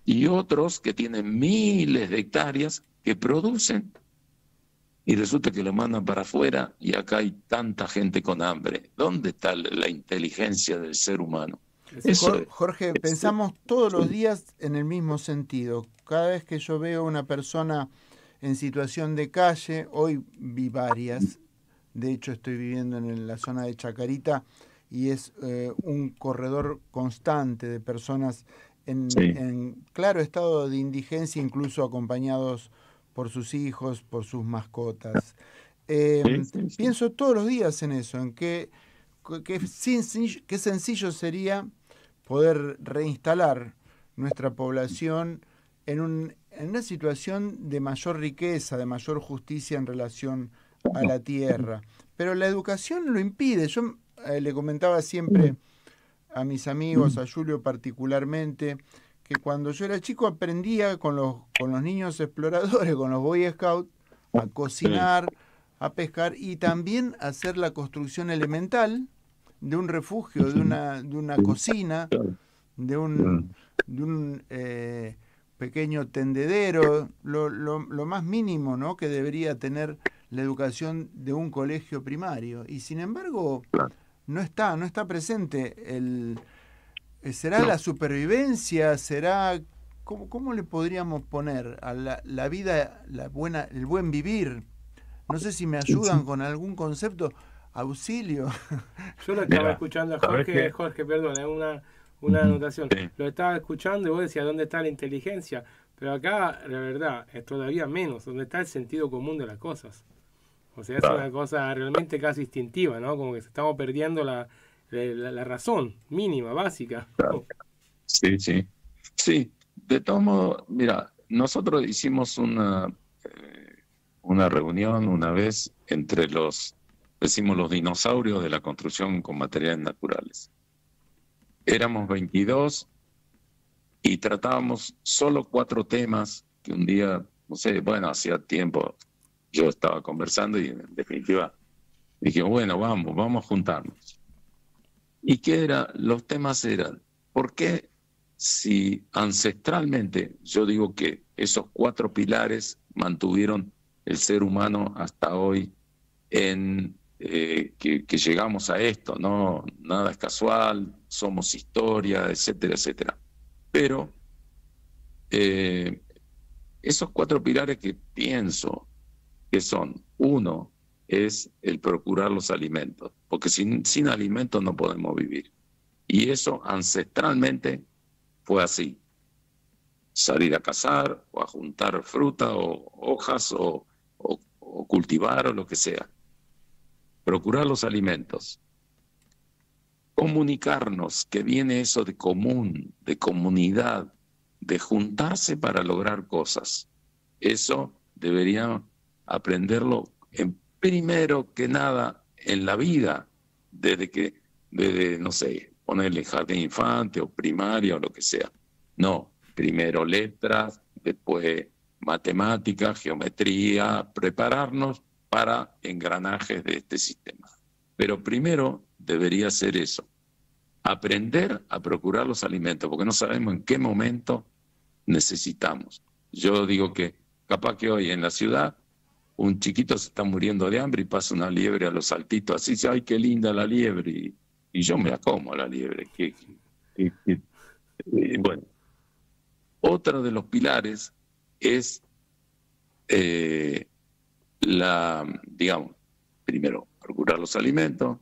Y otros que tienen miles de hectáreas que producen y resulta que lo mandan para afuera y acá hay tanta gente con hambre. ¿Dónde está la inteligencia del ser humano? Jorge, pensamos todos los días en el mismo sentido. Cada vez que yo veo una persona en situación de calle, hoy vi varias, de hecho estoy viviendo en la zona de Chacarita y es un corredor constante de personas en claro estado de indigencia, incluso acompañados por sus hijos, por sus mascotas. Pienso todos los días en eso, en qué sencillo sería poder reinstalar nuestra población en una situación de mayor riqueza, de mayor justicia en relación a la tierra. Pero la educación lo impide. Yo le comentaba siempre a mis amigos, a Julio particularmente, que cuando yo era chico aprendía con los niños exploradores, con los Boy Scouts, a cocinar, a pescar y también a hacer la construcción elemental de un refugio, de una cocina, de un pequeño tendedero, lo más mínimo, ¿no?, que debería tener la educación de un colegio primario. Y sin embargo, no está presente. ¿Será la supervivencia? ¿Será cómo le podríamos poner a la vida, el buen vivir? No sé si me ayudan con algún concepto. Auxilio. Yo lo estaba escuchando a Jorge, perdón, una anotación. Lo estaba escuchando y vos decías, ¿dónde está la inteligencia? Pero acá, la verdad, es todavía menos. ¿Dónde está el sentido común de las cosas? O sea, es una cosa realmente casi instintiva, ¿no? Como que estamos perdiendo la razón mínima, básica. Sí. De todos modos, mira, nosotros hicimos una reunión una vez entre los dinosaurios de la construcción con materiales naturales. Éramos 22 y tratábamos solo 4 temas que un día, no sé, bueno, hacía tiempo yo estaba conversando y en definitiva dije, bueno, vamos a juntarnos. ¿Y qué era? Los temas eran, ¿por qué si ancestralmente yo digo que esos 4 pilares mantuvieron el ser humano hasta hoy que llegamos a esto, no, nada es casual, somos historia, etcétera, etcétera. Pero esos 4 pilares que pienso que son, uno es el procurar los alimentos, porque sin alimentos no podemos vivir. Y eso ancestralmente fue así. Salir a cazar o a juntar fruta o hojas o cultivar o lo que sea. Procurar los alimentos. Comunicarnos, que viene eso de común, de comunidad, de juntarse para lograr cosas. Eso deberían aprenderlo primero que nada en la vida, desde no sé, ponerle jardín infante o primaria o lo que sea. No, primero letras, después matemáticas, geometría, prepararnos para engranajes de este sistema. Pero primero debería ser eso, aprender a procurar los alimentos, porque no sabemos en qué momento necesitamos. Yo digo que capaz que hoy en la ciudad un chiquito se está muriendo de hambre y pasa una liebre a los saltitos, así dice, ¡ay, qué linda la liebre! Y yo me la como a la liebre. Bueno, otro de los pilares es digamos, primero, procurar los alimentos,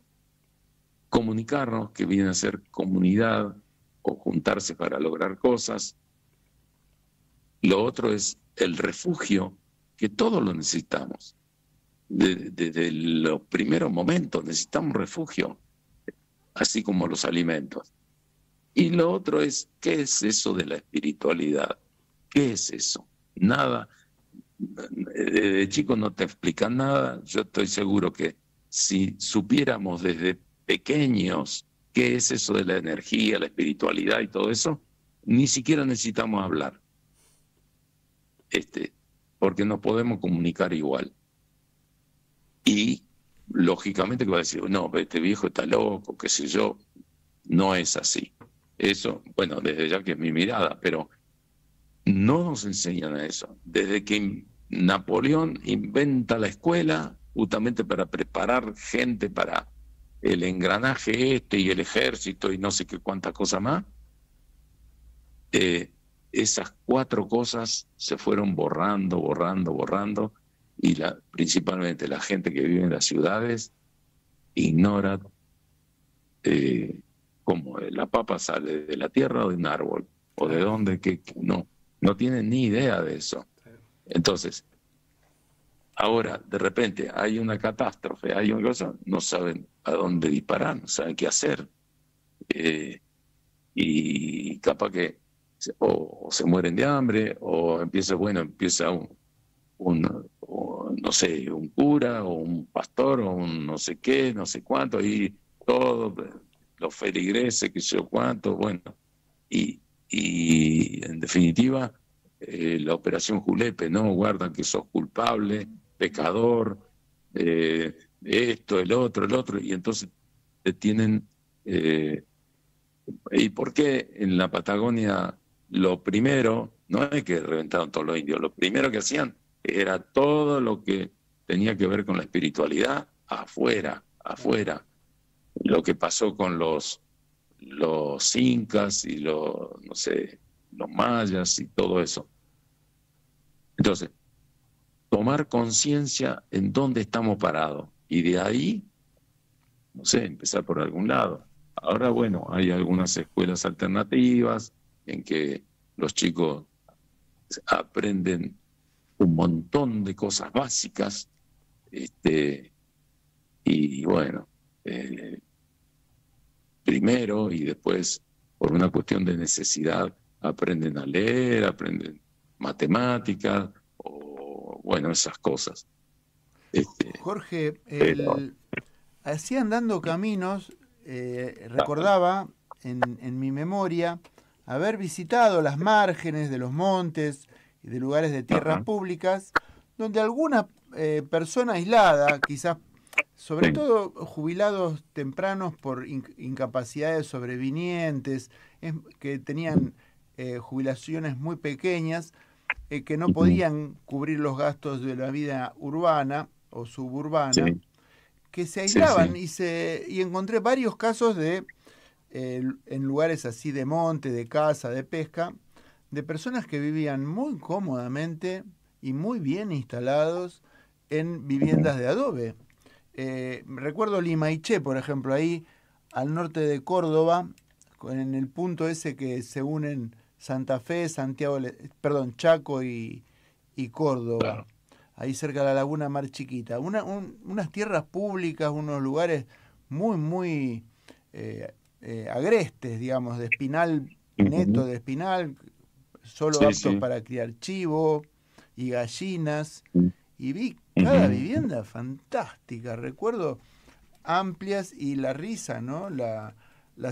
comunicarnos, que viene a ser comunidad o juntarse para lograr cosas. Lo otro es el refugio, que todos lo necesitamos. Desde los primeros momentos necesitamos refugio, así como los alimentos. Y lo otro es, ¿qué es eso de la espiritualidad? ¿Qué es eso? Nada. De chicos no te explican nada. Yo estoy seguro que si supiéramos desde pequeños qué es eso de la energía, la espiritualidad y todo eso, ni siquiera necesitamos hablar. Porque nos podemos comunicar igual. Y lógicamente que va a decir, no, este viejo está loco, qué sé yo. no es así. Eso, bueno, desde ya que es mi mirada, pero no nos enseñan a eso. Desde que Napoleón inventa la escuela, justamente para preparar gente para el engranaje y el ejército y no sé qué cuántas cosas más, esas 4 cosas se fueron borrando, y principalmente la gente que vive en las ciudades ignora cómo la papa sale de la tierra o de un árbol, o de dónde, que no tienen ni idea de eso. Entonces, ahora, de repente, hay una catástrofe, hay una cosa, no saben a dónde disparar, no saben qué hacer. Y capaz que o se mueren de hambre, o empieza no sé, un cura, o un pastor, o un no sé qué, no sé cuánto, y todos los feligreses, que sé yo cuánto, bueno. Y en definitiva, la operación Julepe, ¿no? Guardan que sos culpable, pecador, esto, el otro, y entonces te tienen... ¿Y por qué en la Patagonia lo primero, no es que reventaron todos los indios, lo primero que hacían era todo lo que tenía que ver con la espiritualidad afuera? Lo que pasó con los incas y los mayas y todo eso. Entonces, tomar conciencia en dónde estamos parados, y de ahí, no sé, empezar por algún lado. Ahora, bueno, hay algunas escuelas alternativas en que los chicos aprenden un montón de cosas básicas, y bueno, primero y después, por una cuestión de necesidad, aprenden a leer, aprenden matemáticas, o bueno, esas cosas. Jorge, así andando caminos, recordaba en mi memoria haber visitado las márgenes de los montes y de lugares de tierras públicas, donde alguna persona aislada, quizás sobre todo jubilados tempranos por incapacidades sobrevinientes, que tenían jubilaciones muy pequeñas, que no podían cubrir los gastos de la vida urbana o suburbana, que se aislaban, y encontré varios casos de en lugares así de monte, de caza, de pesca, de personas que vivían muy cómodamente y muy bien instalados en viviendas de adobe. Recuerdo Limaché, por ejemplo, ahí al norte de Córdoba, en el punto ese que se unen Santa Fe, Chaco y Córdoba. Claro. Ahí cerca de la laguna Mar Chiquita. Unas tierras públicas, unos lugares muy agrestes, digamos, de espinal, neto de espinal, solo aptos para criar chivo y gallinas. Y vi cada vivienda fantástica. Recuerdo amplias, y la risa, ¿no? La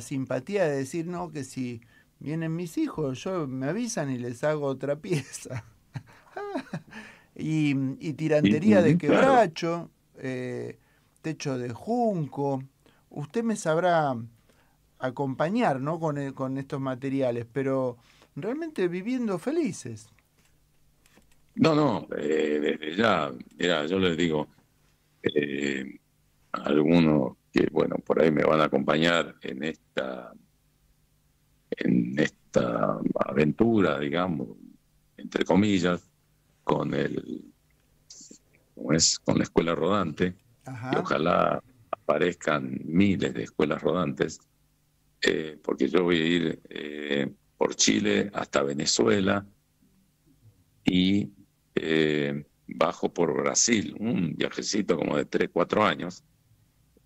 simpatía de decir, no, que si vienen mis hijos, me avisan y les hago otra pieza. y tirantería de quebracho, techo de junco. Usted me sabrá acompañar, ¿no? con estos materiales, pero realmente viviendo felices. No, desde ya, mira, yo les digo, a algunos que, bueno, por ahí me van a acompañar en esta aventura, digamos, entre comillas, con la escuela rodante. Y ojalá aparezcan miles de escuelas rodantes, porque yo voy a ir por Chile hasta Venezuela y bajo por Brasil, un viajecito como de 3-4 años.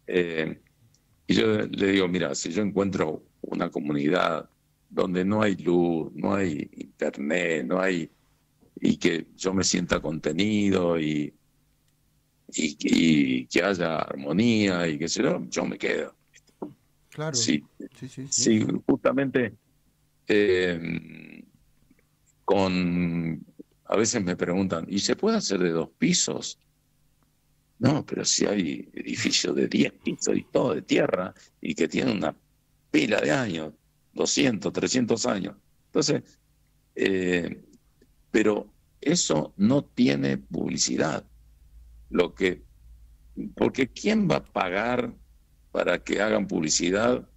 Y yo le digo, mira, si yo encuentro una comunidad donde no hay luz, no hay internet, y que yo me sienta contenido y que haya armonía y qué sé yo me quedo. Claro. Sí, justamente a veces me preguntan, ¿y se puede hacer de 2 pisos? No, pero si hay edificios de 10 pisos y todo de tierra, y que tienen una pila de años, 200, 300 años. Entonces, pero eso no tiene publicidad. Porque ¿quién va a pagar para que hagan publicidad,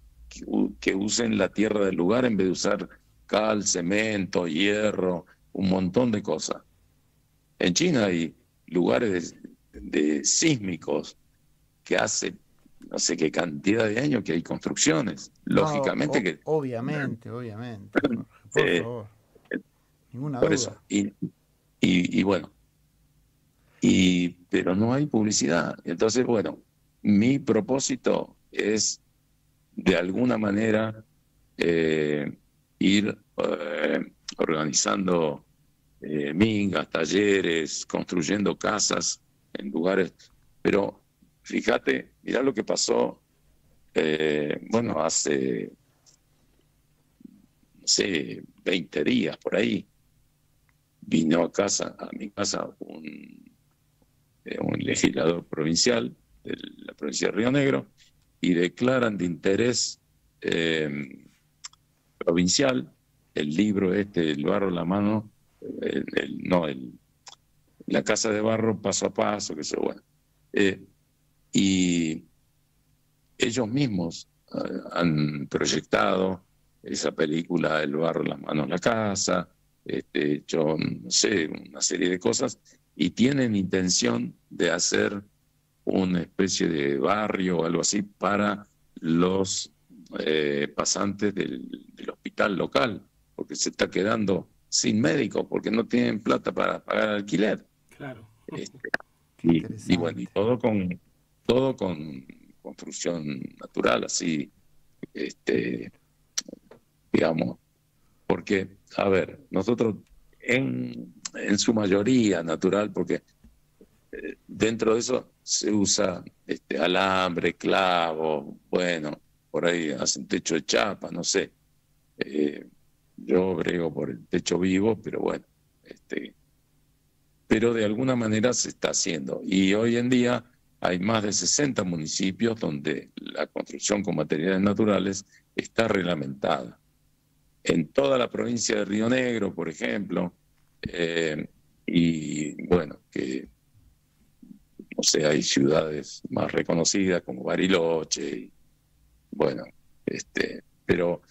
que usen la tierra del lugar en vez de usar cal, cemento, hierro, un montón de cosas? En China hay lugares de sísmicos que hace no sé qué cantidad de años que hay construcciones. Lógicamente que... Obviamente. Por favor. Ninguna por duda. Eso. Y bueno, pero no hay publicidad. Entonces, bueno, mi propósito es de alguna manera ir organizando mingas, talleres, construyendo casas en lugares. Pero fíjate, mirá lo que pasó, hace, no sé, 20 días por ahí. Vino a mi casa un legislador provincial de la provincia de Río Negro y declaran de interés provincial el libro El barro a la mano, la casa de barro paso a paso, que sé, bueno. Y ellos mismos han proyectado esa película El barro, las manos, la casa, hecho, no sé, una serie de cosas, y tienen intención de hacer una especie de barrio o algo así para los pasantes del hospital local, porque se está quedando sin médicos, porque no tienen plata para pagar alquiler. Claro. Y bueno, y todo con construcción natural, así, digamos, porque, a ver, nosotros en su mayoría natural, porque dentro de eso se usa alambre, clavo, bueno, por ahí hacen techo de chapa, no sé. Yo brego por el techo vivo, pero bueno, pero de alguna manera se está haciendo. Y hoy en día hay más de 60 municipios donde la construcción con materiales naturales está reglamentada. En toda la provincia de Río Negro, por ejemplo, y bueno, que no sé, hay ciudades más reconocidas como Bariloche, y, bueno, pero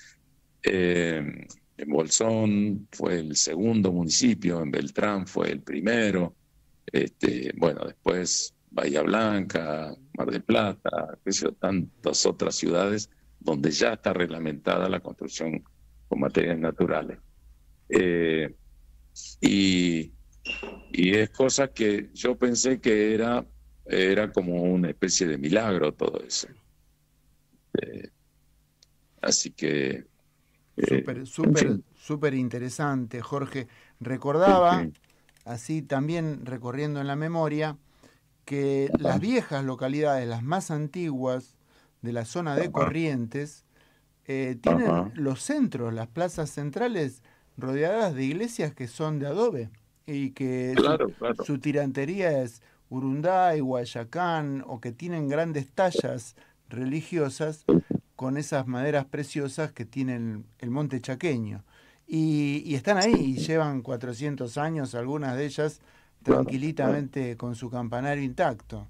en Bolsón fue el segundo municipio, en Beltrán fue el primero, bueno, después Bahía Blanca, Mar del Plata, tantas otras ciudades donde ya está reglamentada la construcción con materiales naturales. Y es cosa que yo pensé que era como una especie de milagro todo eso. Así que... Súper interesante, Jorge. Recordaba, así también recorriendo en la memoria, que las viejas localidades, las más antiguas de la zona de Corrientes, tienen los centros, las plazas centrales rodeadas de iglesias que son de adobe y que su tirantería es Urunday, Guayacán, o que tienen grandes tallas religiosas con esas maderas preciosas que tienen el monte chaqueño. Y están ahí y llevan 400 años, algunas de ellas tranquilitamente con su campanario intacto.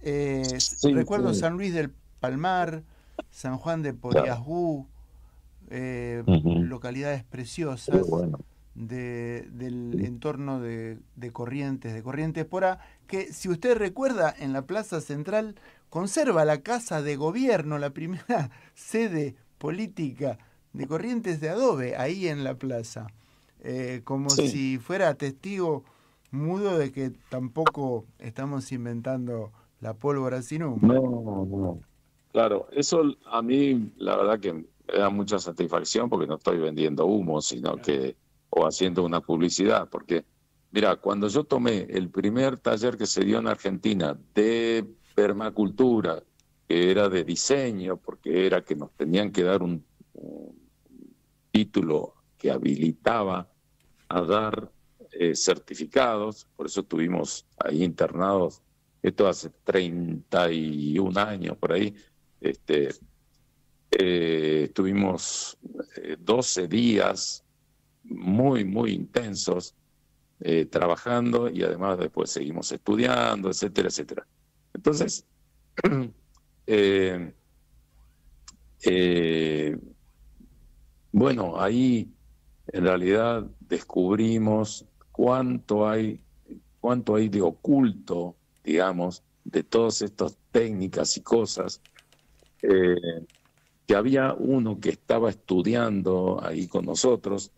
Recuerdo San Luis del Palmar, San Juan de Poriasbú, localidades preciosas del entorno de Corrientes Porá, que si usted recuerda, en la Plaza Central conserva la casa de gobierno, la primera sede política de Corrientes de adobe, ahí en la plaza, como si fuera testigo mudo de que tampoco estamos inventando la pólvora sin humo. No. Claro, eso a mí la verdad que me da mucha satisfacción porque no estoy vendiendo humo, sino que, o haciendo una publicidad, porque, mira, cuando yo tomé el primer taller que se dio en Argentina de permacultura, que era de diseño, porque era que nos tenían que dar un título que habilitaba a dar certificados, por eso estuvimos ahí internados, esto hace 31 años por ahí, Estuvimos 12 días muy, muy intensos trabajando, y además después seguimos estudiando, etcétera, etcétera. Entonces, bueno, ahí en realidad descubrimos cuánto hay de oculto, digamos, de todas estas técnicas y cosas, que había uno que estaba estudiando ahí con nosotros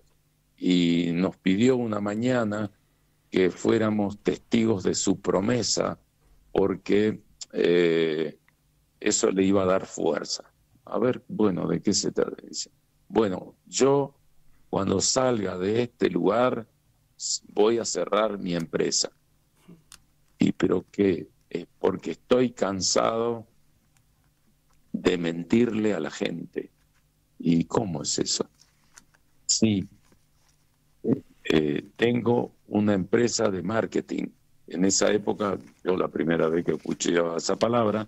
y nos pidió una mañana que fuéramos testigos de su promesa, porque eso le iba a dar fuerza. A ver, bueno, ¿de qué se trata? Dice, bueno, yo cuando salga de este lugar voy a cerrar mi empresa. ¿Y pero qué? Porque estoy cansado de mentirle a la gente. ¿Y cómo es eso? Sí, tengo una empresa de marketing. En esa época, yo la primera vez que escuché esa palabra,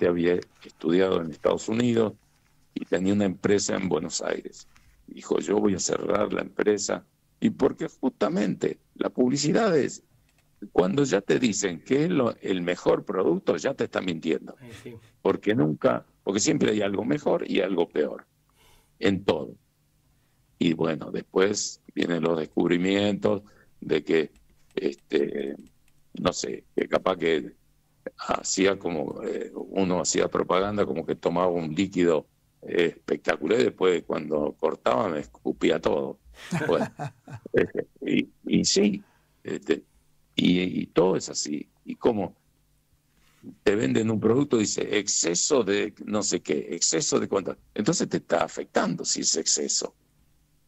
había estudiado en Estados Unidos y tenía una empresa en Buenos Aires. Dijo, yo voy a cerrar la empresa. Y porque justamente la publicidad es, cuando ya te dicen que es el mejor producto, ya te están mintiendo. Sí. Porque siempre hay algo mejor y algo peor en todo. Y bueno, después vienen los descubrimientos de que, no sé, que capaz que hacía como, uno hacía propaganda como que tomaba un líquido espectacular, y después cuando cortaba me escupía todo. Bueno, y sí, y todo es así. Y como te venden un producto, dice exceso de no sé qué, exceso de cuánto, entonces te está afectando si es exceso.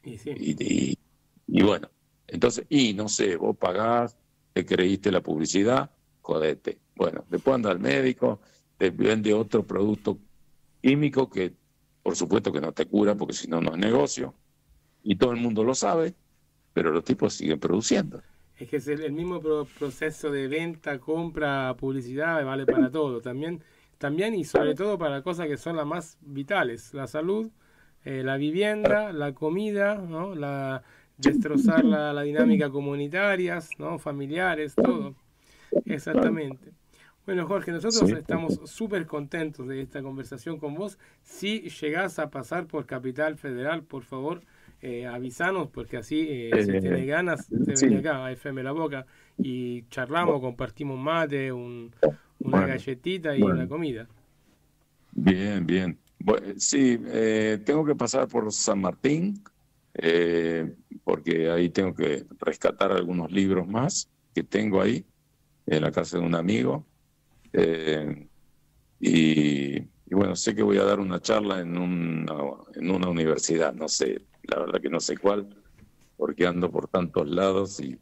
Y, sí. y bueno, entonces, y no sé, vos pagás, te creíste la publicidad, jodete. Bueno, después anda al médico, te vende otro producto químico que por supuesto que no te cura, porque si no, no es negocio, y todo el mundo lo sabe, pero los tipos siguen produciendo. Es que es el mismo proceso de venta, compra, publicidad, vale para todo. También y sobre todo para cosas que son las más vitales: la salud, la vivienda, la comida, ¿no? Destrozar la dinámica comunitarias, ¿no? Familiares, todo. Exactamente. Bueno, Jorge, nosotros estamos súper contentos de esta conversación con vos. Si llegás a pasar por Capital Federal, por favor, avisanos, porque así, si tienes ganas, te venís acá a FM La Boca y charlamos, compartimos mate, una galletita y una comida. Bien, bien. Bueno, sí, tengo que pasar por San Martín, porque ahí tengo que rescatar algunos libros más que tengo ahí, en la casa de un amigo. Y bueno, sé que voy a dar una charla en una universidad, no sé, la verdad que no sé cuál, porque ando por tantos lados y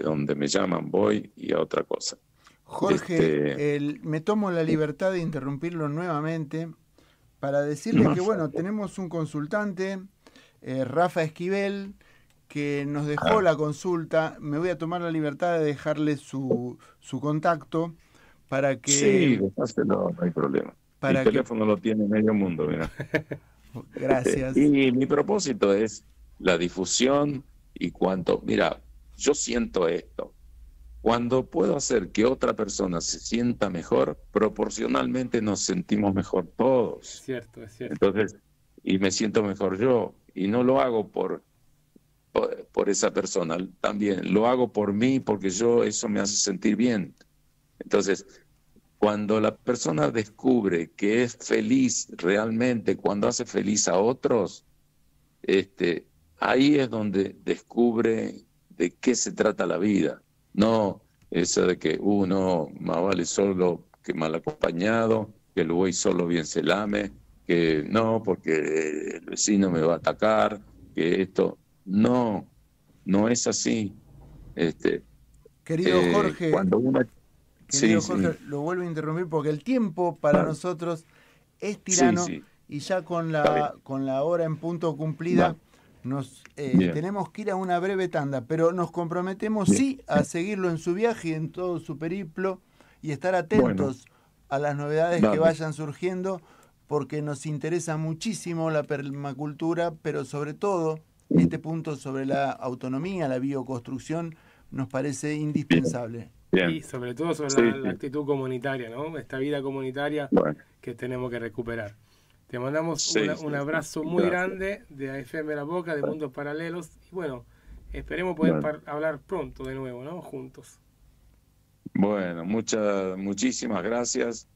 donde me llaman voy y a otra cosa. Jorge, me tomo la libertad de interrumpirlo nuevamente para decirle que, bueno, tenemos un consultante, Rafa Esquivel, que nos dejó la consulta. Me voy a tomar la libertad de dejarle su contacto para que... Sí, no hay problema. El teléfono lo tiene medio mundo, mira. Gracias. Y mi propósito es la difusión y cuanto... Mira, yo siento esto. Cuando puedo hacer que otra persona se sienta mejor, proporcionalmente nos sentimos mejor todos. Es cierto. Entonces, y me siento mejor yo. Y no lo hago por esa persona, también lo hago por mí, porque eso me hace sentir bien. Entonces, cuando la persona descubre que es feliz realmente, cuando hace feliz a otros, ahí es donde descubre de qué se trata la vida. No eso de que uno más vale solo que mal acompañado, que el buey solo bien se lame, que no, porque el vecino me va a atacar, que esto... No es así. Querido Jorge, Jorge, lo vuelvo a interrumpir porque el tiempo para nosotros es tirano, y ya con la hora en punto cumplida tenemos que ir a una breve tanda, pero nos comprometemos a seguirlo en su viaje y en todo su periplo y estar atentos a las novedades que vayan surgiendo, porque nos interesa muchísimo la permacultura, pero sobre todo este punto sobre la autonomía, la bioconstrucción, nos parece indispensable. Bien. Y sobre todo sobre Sí, la sí. actitud comunitaria, ¿no? Esta vida comunitaria Bueno, que tenemos que recuperar. Te mandamos Sí, un sí, abrazo sí. muy Gracias. grande de AFM La Boca, de Mundos Paralelos. Y bueno, esperemos poder Bueno. hablar pronto de nuevo, ¿no? Juntos. Bueno, muchísimas gracias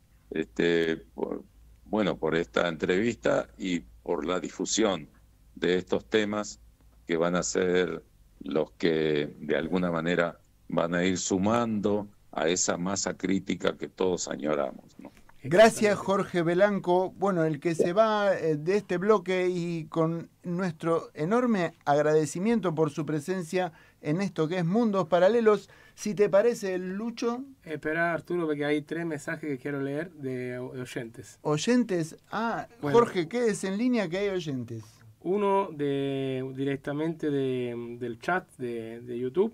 por esta entrevista y por la difusión de estos temas que van a ser los que de alguna manera van a ir sumando a esa masa crítica que todos añoramos, ¿no? Gracias, Jorge Belanco. Bueno, el que se va de este bloque y con nuestro enorme agradecimiento por su presencia en esto que es Mundos Paralelos. Si te parece, Lucho. Espera, Arturo, porque hay 3 mensajes que quiero leer de oyentes. Oyentes. Bueno. Jorge, quédese en línea que hay oyentes. Uno directamente del chat de YouTube.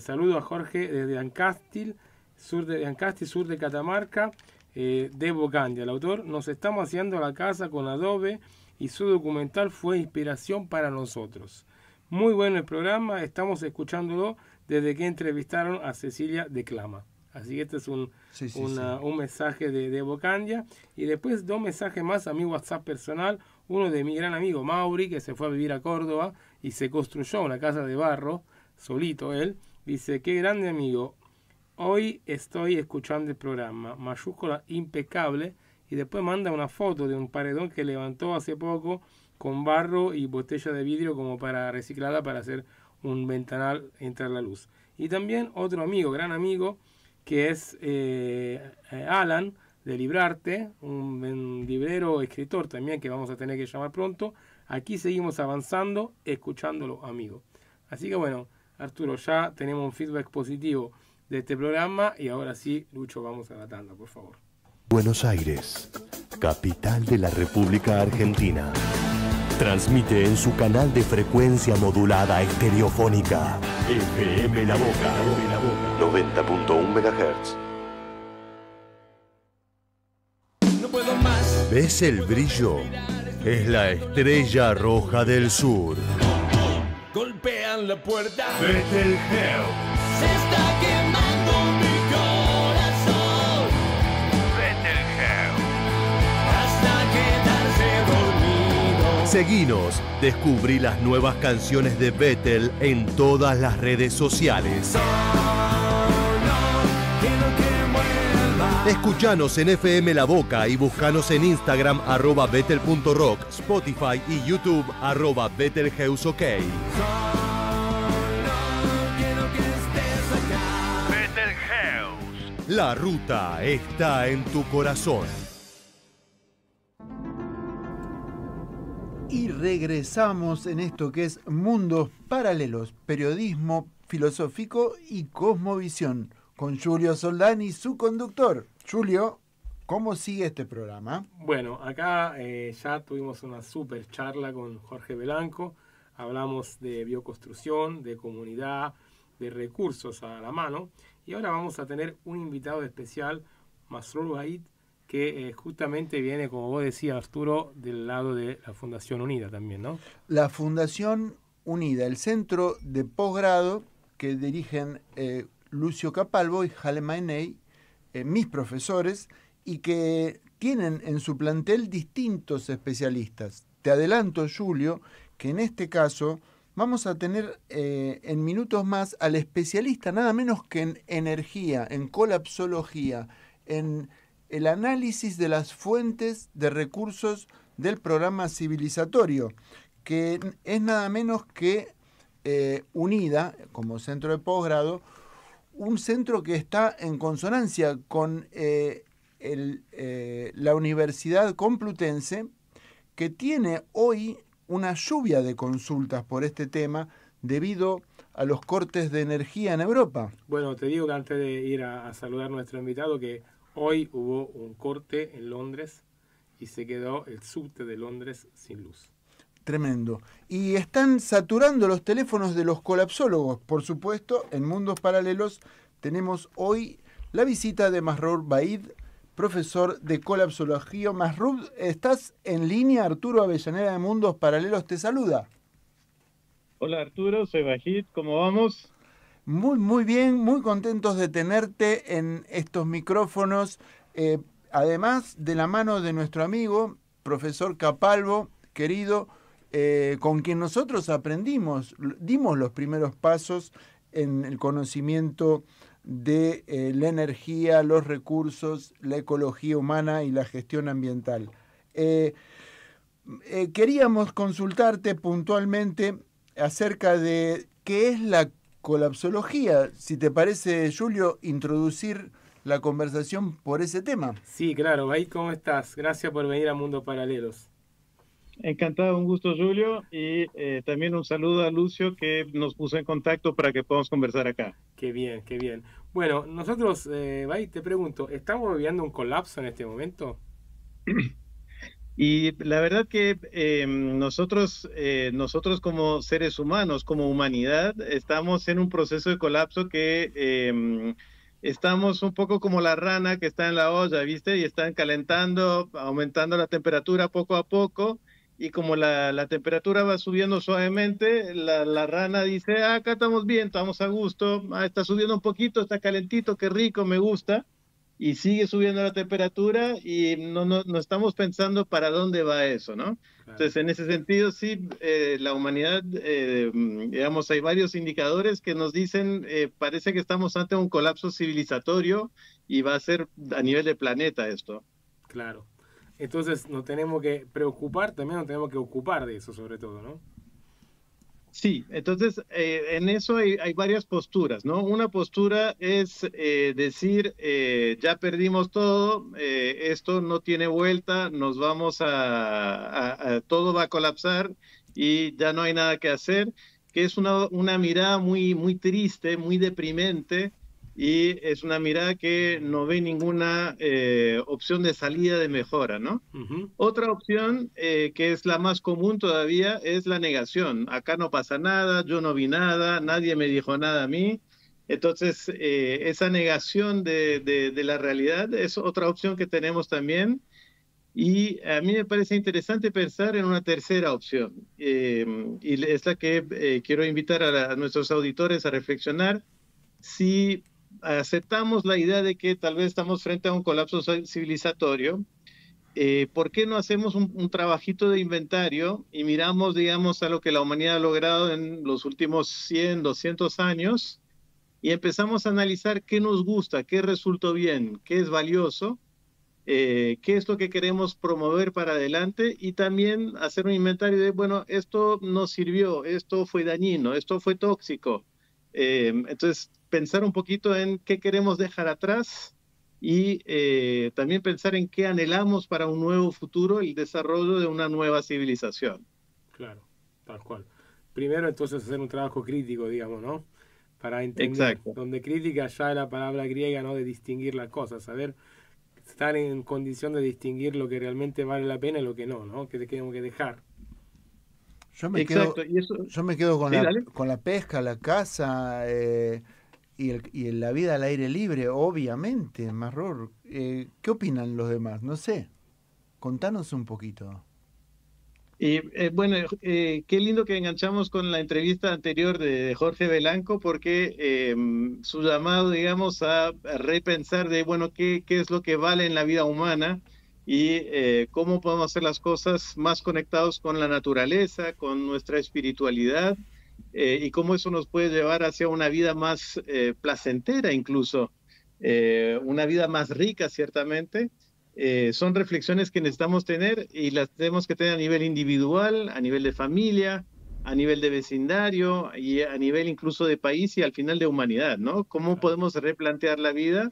Saludo a Jorge desde Ancastil, sur de Catamarca. Debo Candia, el autor: nos estamos haciendo la casa con Adobe y su documental fue inspiración para nosotros. Muy bueno el programa, estamos escuchándolo desde que entrevistaron a Cecilia Declama. Así que este es un mensaje de Debo Candia. Y después 2 mensajes más a mi WhatsApp personal. Uno de mi gran amigo Mauri, que se fue a vivir a Córdoba y se construyó una casa de barro, solito él. Dice: qué grande amigo. Hoy estoy escuchando el programa, mayúscula impecable, y después manda una foto de un paredón que levantó hace poco con barro y botella de vidrio como para reciclarla para hacer un ventanal, entrar la luz. Y también otro amigo, gran amigo, que es Alan de Librarte, un librero escritor también que vamos a tener que llamar pronto. Aquí seguimos avanzando, escuchándolo, amigo. Así que bueno, Arturo, ya tenemos un feedback positivo de este programa y ahora sí, Lucho, vamos a la tanda, por favor. Buenos Aires, capital de la República Argentina. Transmite en su canal de frecuencia modulada estereofónica FM La Boca 90.1 MHz. No puedo más. ¿Ves el brillo? Es la estrella roja del sur. Golpean la puerta. Betelgeuse. Se está quemando mi corazón. Betelgeuse. Hasta quedarse dormido. Seguinos, descubrí las nuevas canciones de Betel en todas las redes sociales. Escuchanos en FM La Boca y buscanos en Instagram @betel.rock, Spotify y YouTube @betelheuseok. Betelgeuse. La ruta está en tu corazón. Y regresamos en esto que es Mundos Paralelos, periodismo filosófico y cosmovisión, con Julio Soldani, su conductor. Julio, ¿cómo sigue este programa? Bueno, acá ya tuvimos una super charla con Jorge Belanco. Hablamos de bioconstrucción, de comunidad, de recursos a la mano. Y ahora vamos a tener un invitado especial, Masroor Baid, que justamente viene, como vos decías, Arturo, del lado de la Fundación Unida también, ¿no? La Fundación Unida, el centro de posgrado que dirigen Lucio Capalvo y Hale Mainey, mis profesores, y que tienen en su plantel distintos especialistas. Te adelanto, Julio, que en este caso vamos a tener en minutos más al especialista nada menos que en energía, en colapsología, en el análisis de las fuentes de recursos del programa civilizatorio, que es nada menos que Unida, como centro de posgrado, un centro que está en consonancia con la Universidad Complutense, que tiene hoy una lluvia de consultas por este tema debido a los cortes de energía en Europa. Bueno, te digo que antes de ir a saludar a nuestro invitado, que hoy hubo un corte en Londres y se quedó el subte de Londres sin luz. Tremendo. Y están saturando los teléfonos de los colapsólogos. Por supuesto, en Mundos Paralelos tenemos hoy la visita de Masroor Baid, profesor de colapsología. Masrub, ¿estás en línea? Arturo Avellaneda de Mundos Paralelos te saluda. Hola Arturo, soy Bajit, ¿cómo vamos? Muy bien, muy contentos de tenerte en estos micrófonos, además de la mano de nuestro amigo, profesor Capalvo, querido, con quien nosotros dimos los primeros pasos en el conocimiento de la energía, los recursos, la ecología humana y la gestión ambiental. Queríamos consultarte puntualmente acerca de qué es la colapsología. Si te parece, Julio, introducir la conversación por ese tema. Sí, claro. Ahí, ¿cómo estás? Gracias por venir a Mundos Paralelos. Encantado, un gusto, Julio, y también un saludo a Lucio, que nos puso en contacto para que podamos conversar acá. Qué bien, qué bien. Nosotros, Bay, te pregunto, ¿estamos viviendo un colapso en este momento? Y la verdad que nosotros como seres humanos, como humanidad, estamos en un proceso de colapso que estamos un poco como la rana que está en la olla, ¿viste? Y están calentando, aumentando la temperatura poco a poco, y como la temperatura va subiendo suavemente, la rana dice, acá estamos bien, estamos a gusto, está subiendo un poquito, está calentito, qué rico, me gusta. Y sigue subiendo la temperatura y no estamos pensando para dónde va eso, ¿no? Claro. Entonces, en ese sentido, sí, la humanidad, digamos, hay varios indicadores que nos dicen, parece que estamos ante un colapso civilizatorio y va a ser a nivel de planeta esto. Claro. Entonces, nos tenemos que preocupar, también nos tenemos que ocupar de eso, sobre todo, ¿no? Sí, entonces en eso hay varias posturas, ¿no? Una postura es decir, ya perdimos todo, esto no tiene vuelta, nos vamos todo va a colapsar y ya no hay nada que hacer, que es una mirada muy triste, muy deprimente, y es una mirada que no ve ninguna opción de salida, de mejora, ¿no? Uh-huh. Otra opción, que es la más común todavía, es la negación. Acá no pasa nada, yo no vi nada, nadie me dijo nada a mí. Entonces, esa negación de la realidad es otra opción que tenemos también. Y a mí me parece interesante pensar en una tercera opción. Y es la que quiero invitar a nuestros auditores a reflexionar. Si aceptamos la idea de que tal vez estamos frente a un colapso civilizatorio, ¿por qué no hacemos un trabajito de inventario y miramos, digamos, a lo que la humanidad ha logrado en los últimos 100, 200 años y empezamos a analizar qué nos gusta, qué resultó bien, qué es valioso, qué es lo que queremos promover para adelante, y también hacer un inventario de, bueno, esto no sirvió, esto fue dañino, esto fue tóxico. Entonces, pensar un poquito en qué queremos dejar atrás y también pensar en qué anhelamos para un nuevo futuro, el desarrollo de una nueva civilización. Claro, tal cual. Primero, entonces, hacer un trabajo crítico, digamos, ¿no? Para entender. Exacto. Donde crítica ya es la palabra griega, ¿no? De distinguir las cosas, saber estar en condición de distinguir lo que realmente vale la pena y lo que no, ¿no? Que tenemos que dejar. Yo me quedo con la pesca, la caza y la vida al aire libre, obviamente, Masrur. ¿Qué opinan los demás? No sé. Contanos un poquito. Bueno, qué lindo que enganchamos con la entrevista anterior de Jorge Belanco, porque su llamado, digamos, a repensar de, bueno, qué es lo que vale en la vida humana, y cómo podemos hacer las cosas más conectados con la naturaleza, con nuestra espiritualidad, y cómo eso nos puede llevar hacia una vida más placentera, incluso una vida más rica, ciertamente. Son reflexiones que necesitamos tener, y las tenemos que tener a nivel individual, a nivel de familia, a nivel de vecindario y a nivel incluso de país y al final de humanidad, ¿no? ¿Cómo podemos replantear la vida?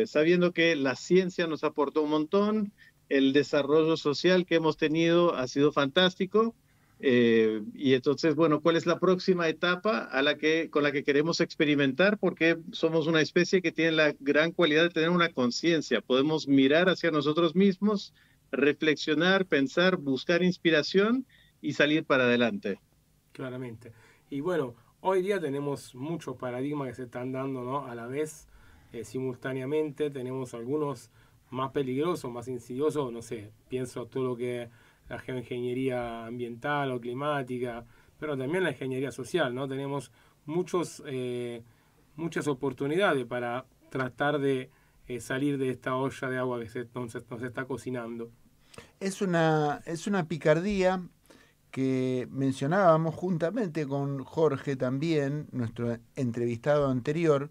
Sabiendo que la ciencia nos aportó un montón, el desarrollo social que hemos tenido ha sido fantástico, y entonces, bueno, ¿cuál es la próxima etapa con la que queremos experimentar? Porque somos una especie que tiene la gran cualidad de tener una conciencia, podemos mirar hacia nosotros mismos, reflexionar, pensar, buscar inspiración y salir para adelante. Claramente. Y bueno, hoy día tenemos muchos paradigmas que se están dando, ¿no? A la vez, simultáneamente tenemos algunos más peligroso, más insidioso, no sé, pienso todo lo que es la geoingeniería ambiental o climática, pero también la ingeniería social, ¿no? Tenemos muchas oportunidades para tratar de salir de esta olla de agua que nos está cocinando. Es una picardía que mencionábamos juntamente con Jorge también, nuestro entrevistado anterior,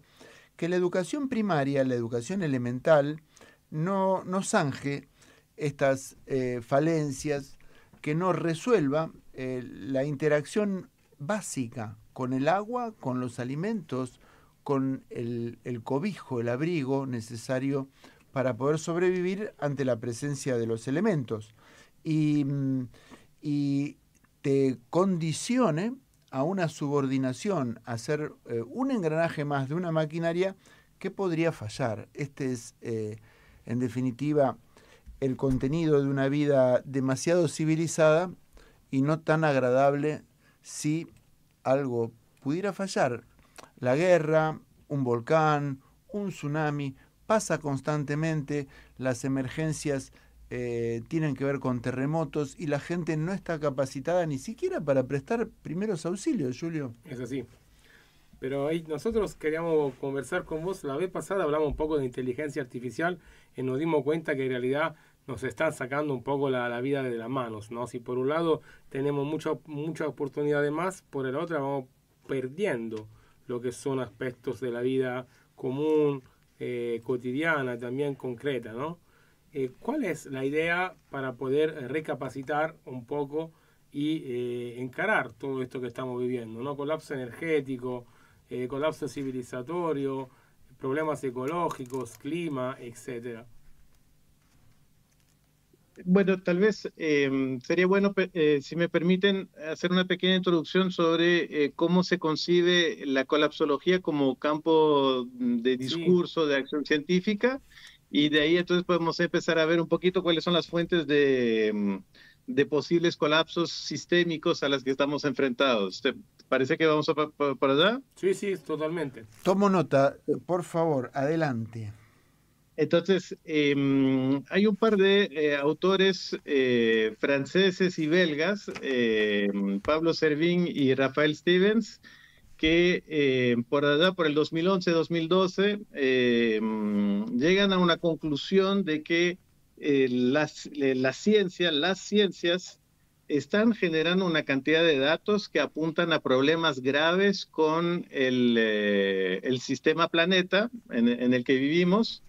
que la educación primaria, la educación elemental, no zanje estas falencias, que no resuelva la interacción básica con el agua, con los alimentos, con el cobijo, el abrigo necesario para poder sobrevivir ante la presencia de los elementos. Y te condicione a una subordinación, a ser un engranaje más de una maquinaria que podría fallar. Este es, en definitiva, el contenido de una vida demasiado civilizada y no tan agradable si algo pudiera fallar. La guerra, un volcán, un tsunami, pasa constantemente, las emergencias tienen que ver con terremotos y la gente no está capacitada ni siquiera para prestar primeros auxilios, Julio. Es así. Pero ahí nosotros queríamos conversar con vos. La vez pasada hablamos un poco de inteligencia artificial y nos dimos cuenta que en realidad nos están sacando un poco la vida de las manos, ¿no? Si por un lado tenemos mucha oportunidad de más, por el otro vamos perdiendo lo que son aspectos de la vida común, cotidiana, también concreta, ¿no? ¿Cuál es la idea para poder recapacitar un poco y encarar todo esto que estamos viviendo, ¿no? Colapso energético, colapso civilizatorio, problemas ecológicos, clima, etcétera. Bueno, tal vez sería bueno, si me permiten, hacer una pequeña introducción sobre cómo se concibe la colapsología como campo de discurso, de acción científica, y de ahí entonces podemos empezar a ver un poquito cuáles son las fuentes de posibles colapsos sistémicos a las que estamos enfrentados. ¿Te parece que vamos por allá? Sí, totalmente. Tomo nota, por favor, adelante. Entonces, hay un par de autores franceses y belgas, Pablo Servigne y Raphael Stevens, que por allá, por el 2011-2012, llegan a una conclusión de que las ciencias están generando una cantidad de datos que apuntan a problemas graves con el sistema planeta en el que vivimos.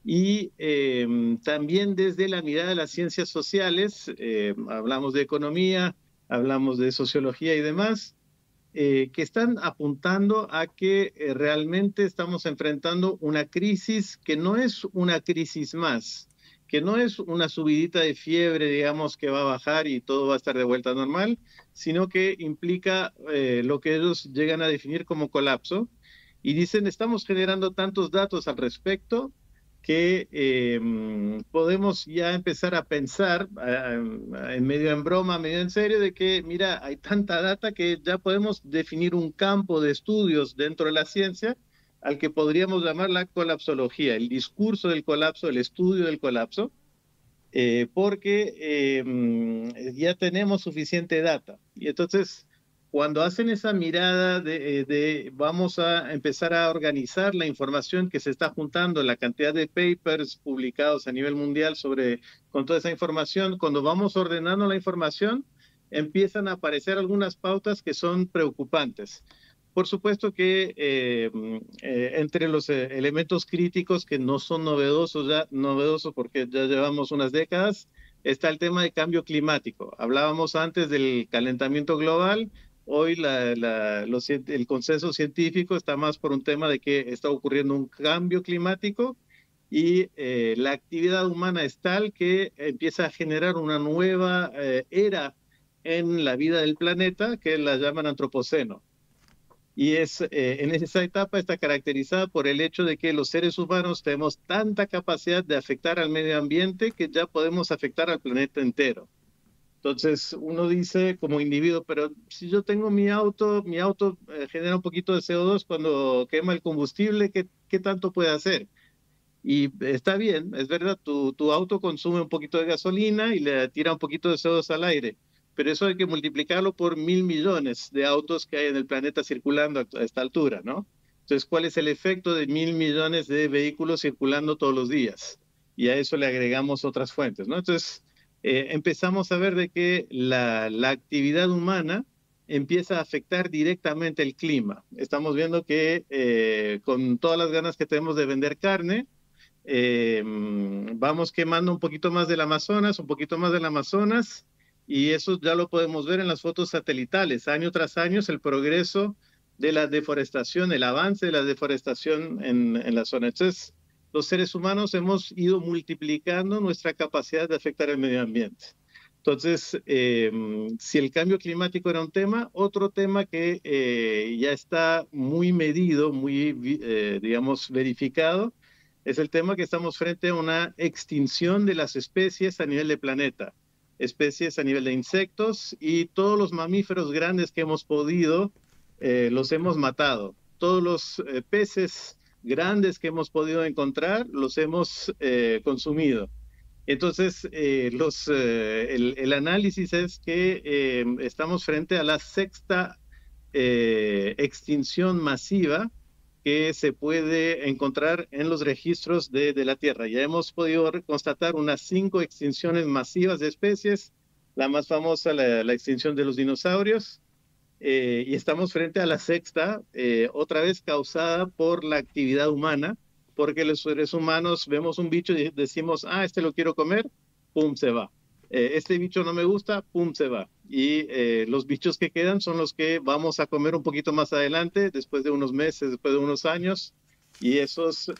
Y también desde la mirada de las ciencias sociales, hablamos de economía, hablamos de sociología y demás, que están apuntando a que realmente estamos enfrentando una crisis que no es una crisis más, que no es una subidita de fiebre, digamos, que va a bajar y todo va a estar de vuelta normal, sino que implica lo que ellos llegan a definir como colapso. Y dicen, estamos generando tantos datos al respecto que podemos ya empezar a pensar, medio en broma, medio en serio, de que, mira, hay tanta data que ya podemos definir un campo de estudios dentro de la ciencia al que podríamos llamar la colapsología, el discurso del colapso, el estudio del colapso, porque ya tenemos suficiente data. Y entonces, cuando hacen esa mirada de vamos a empezar a organizar la información que se está juntando, la cantidad de papers publicados a nivel mundial con toda esa información, cuando vamos ordenando la información, empiezan a aparecer algunas pautas que son preocupantes. Por supuesto que entre los elementos críticos que no son novedosos porque ya llevamos unas décadas, está el tema de cambio climático. Hablábamos antes del calentamiento global. Hoy el consenso científico está más por un tema de que está ocurriendo un cambio climático y la actividad humana es tal que empieza a generar una nueva era en la vida del planeta que la llaman antropoceno. Y en esa etapa está caracterizada por el hecho de que los seres humanos tenemos tanta capacidad de afectar al medio ambiente que ya podemos afectar al planeta entero. Entonces uno dice como individuo, pero si yo tengo mi auto genera un poquito de CO2 cuando quema el combustible, ¿qué tanto puede hacer? Y está bien, es verdad, tu auto consume un poquito de gasolina y le tira un poquito de CO2 al aire, pero eso hay que multiplicarlo por 1.000 millones de autos que hay en el planeta circulando a esta altura, ¿no? Entonces, ¿cuál es el efecto de 1.000 millones de vehículos circulando todos los días? Y a eso le agregamos otras fuentes, ¿no? Entonces, empezamos a ver de que la actividad humana empieza a afectar directamente el clima. Estamos viendo que con todas las ganas que tenemos de vender carne, vamos quemando un poquito más del Amazonas, un poquito más del Amazonas, y eso ya lo podemos ver en las fotos satelitales. Año tras año el progreso de la deforestación, el avance de la deforestación en la zona. Entonces, los seres humanos hemos ido multiplicando nuestra capacidad de afectar el medio ambiente. Entonces, si el cambio climático era un tema, otro tema que ya está muy medido, muy, digamos, verificado, es el tema que estamos frente a una extinción de las especies a nivel del planeta. Especies a nivel de insectos, y todos los mamíferos grandes que hemos podido, los hemos matado. Todos los peces grandes que hemos podido encontrar, los hemos consumido. Entonces, el análisis es que estamos frente a la sexta extinción masiva que se puede encontrar en los registros de la Tierra. Ya hemos podido constatar unas 5 extinciones masivas de especies, la más famosa, la extinción de los dinosaurios, y estamos frente a la sexta, otra vez causada por la actividad humana, porque los seres humanos vemos un bicho y decimos, este lo quiero comer, pum, se va. Este bicho no me gusta, pum, se va. Y los bichos que quedan son los que vamos a comer un poquito más adelante, después de unos meses, después de unos años, y esos,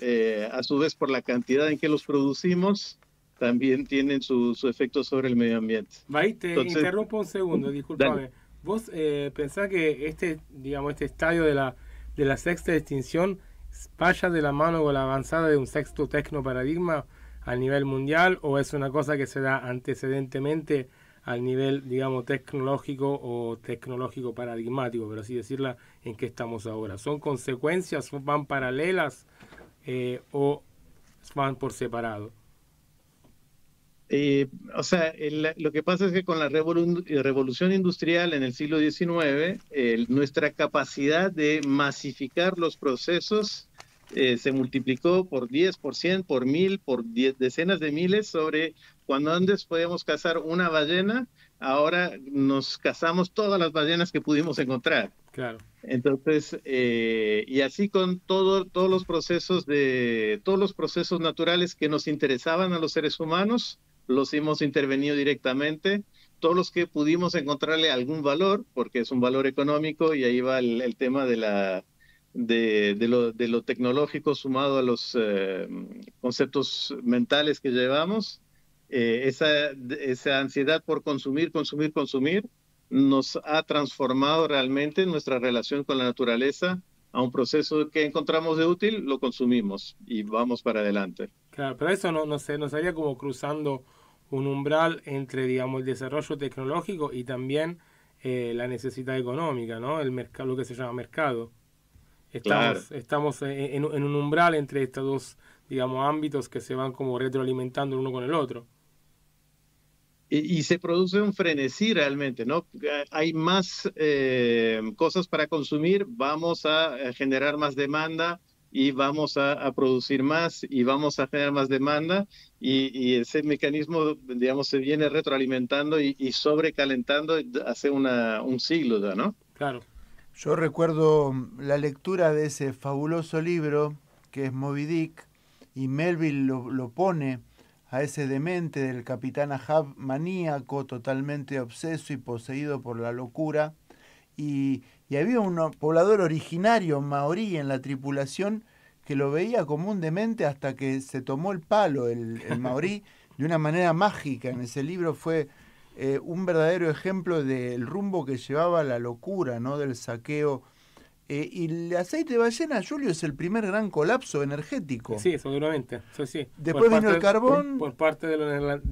a su vez, por la cantidad en que los producimos, también tienen su efecto sobre el medio ambiente. Entonces, interrumpo un segundo, discúlpame. ¿Vos pensás que este estadio de la sexta extinción vaya de la mano con la avanzada de un sexto tecnoparadigma a nivel mundial, o es una cosa que se da antecedentemente al nivel, digamos, tecnológico o tecnológico paradigmático, por así decirla, en que estamos ahora? ¿Son consecuencias, van paralelas o van por separado? Lo que pasa es que con la revolución industrial en el siglo XIX, nuestra capacidad de masificar los procesos se multiplicó por 10, por 100, por 1000, por decenas de miles. Sobre cuando antes podíamos cazar una ballena, ahora nos cazamos todas las ballenas que pudimos encontrar. Claro. Entonces, y así con todos los procesos naturales que nos interesaban a los seres humanos, los hemos intervenido directamente. Todos los que pudimos encontrarle algún valor, porque es un valor económico, y ahí va el tema de lo tecnológico sumado a los conceptos mentales que llevamos. Esa ansiedad por consumir nos ha transformado realmente nuestra relación con la naturaleza a un proceso que encontramos de útil, lo consumimos y vamos para adelante. Claro, pero eso no sería como cruzando un umbral entre, digamos, el desarrollo tecnológico y también la necesidad económica, ¿no? El mercado, lo que se llama mercado. Estamos en un umbral entre estos dos, digamos, ámbitos que se van como retroalimentando uno con el otro. Y se produce un frenesí realmente, ¿no? Hay más cosas para consumir, vamos a generar más demanda y vamos a producir más y vamos a generar más demanda, y ese mecanismo, digamos, se viene retroalimentando y sobrecalentando hace un siglo ya, ¿no? Claro. Yo recuerdo la lectura de ese fabuloso libro que es Moby Dick, y Melville lo pone a ese demente del capitán Ahab, maníaco, totalmente obseso y poseído por la locura, y había un poblador originario maorí en la tripulación que lo veía como un demente hasta que se tomó el palo el maorí de una manera mágica. En ese libro fue un verdadero ejemplo del rumbo que llevaba la locura, ¿no? Del saqueo. Y el aceite de ballena, Julio, es el primer gran colapso energético. Sí, seguramente. Sí. Después vino el carbón. Por parte de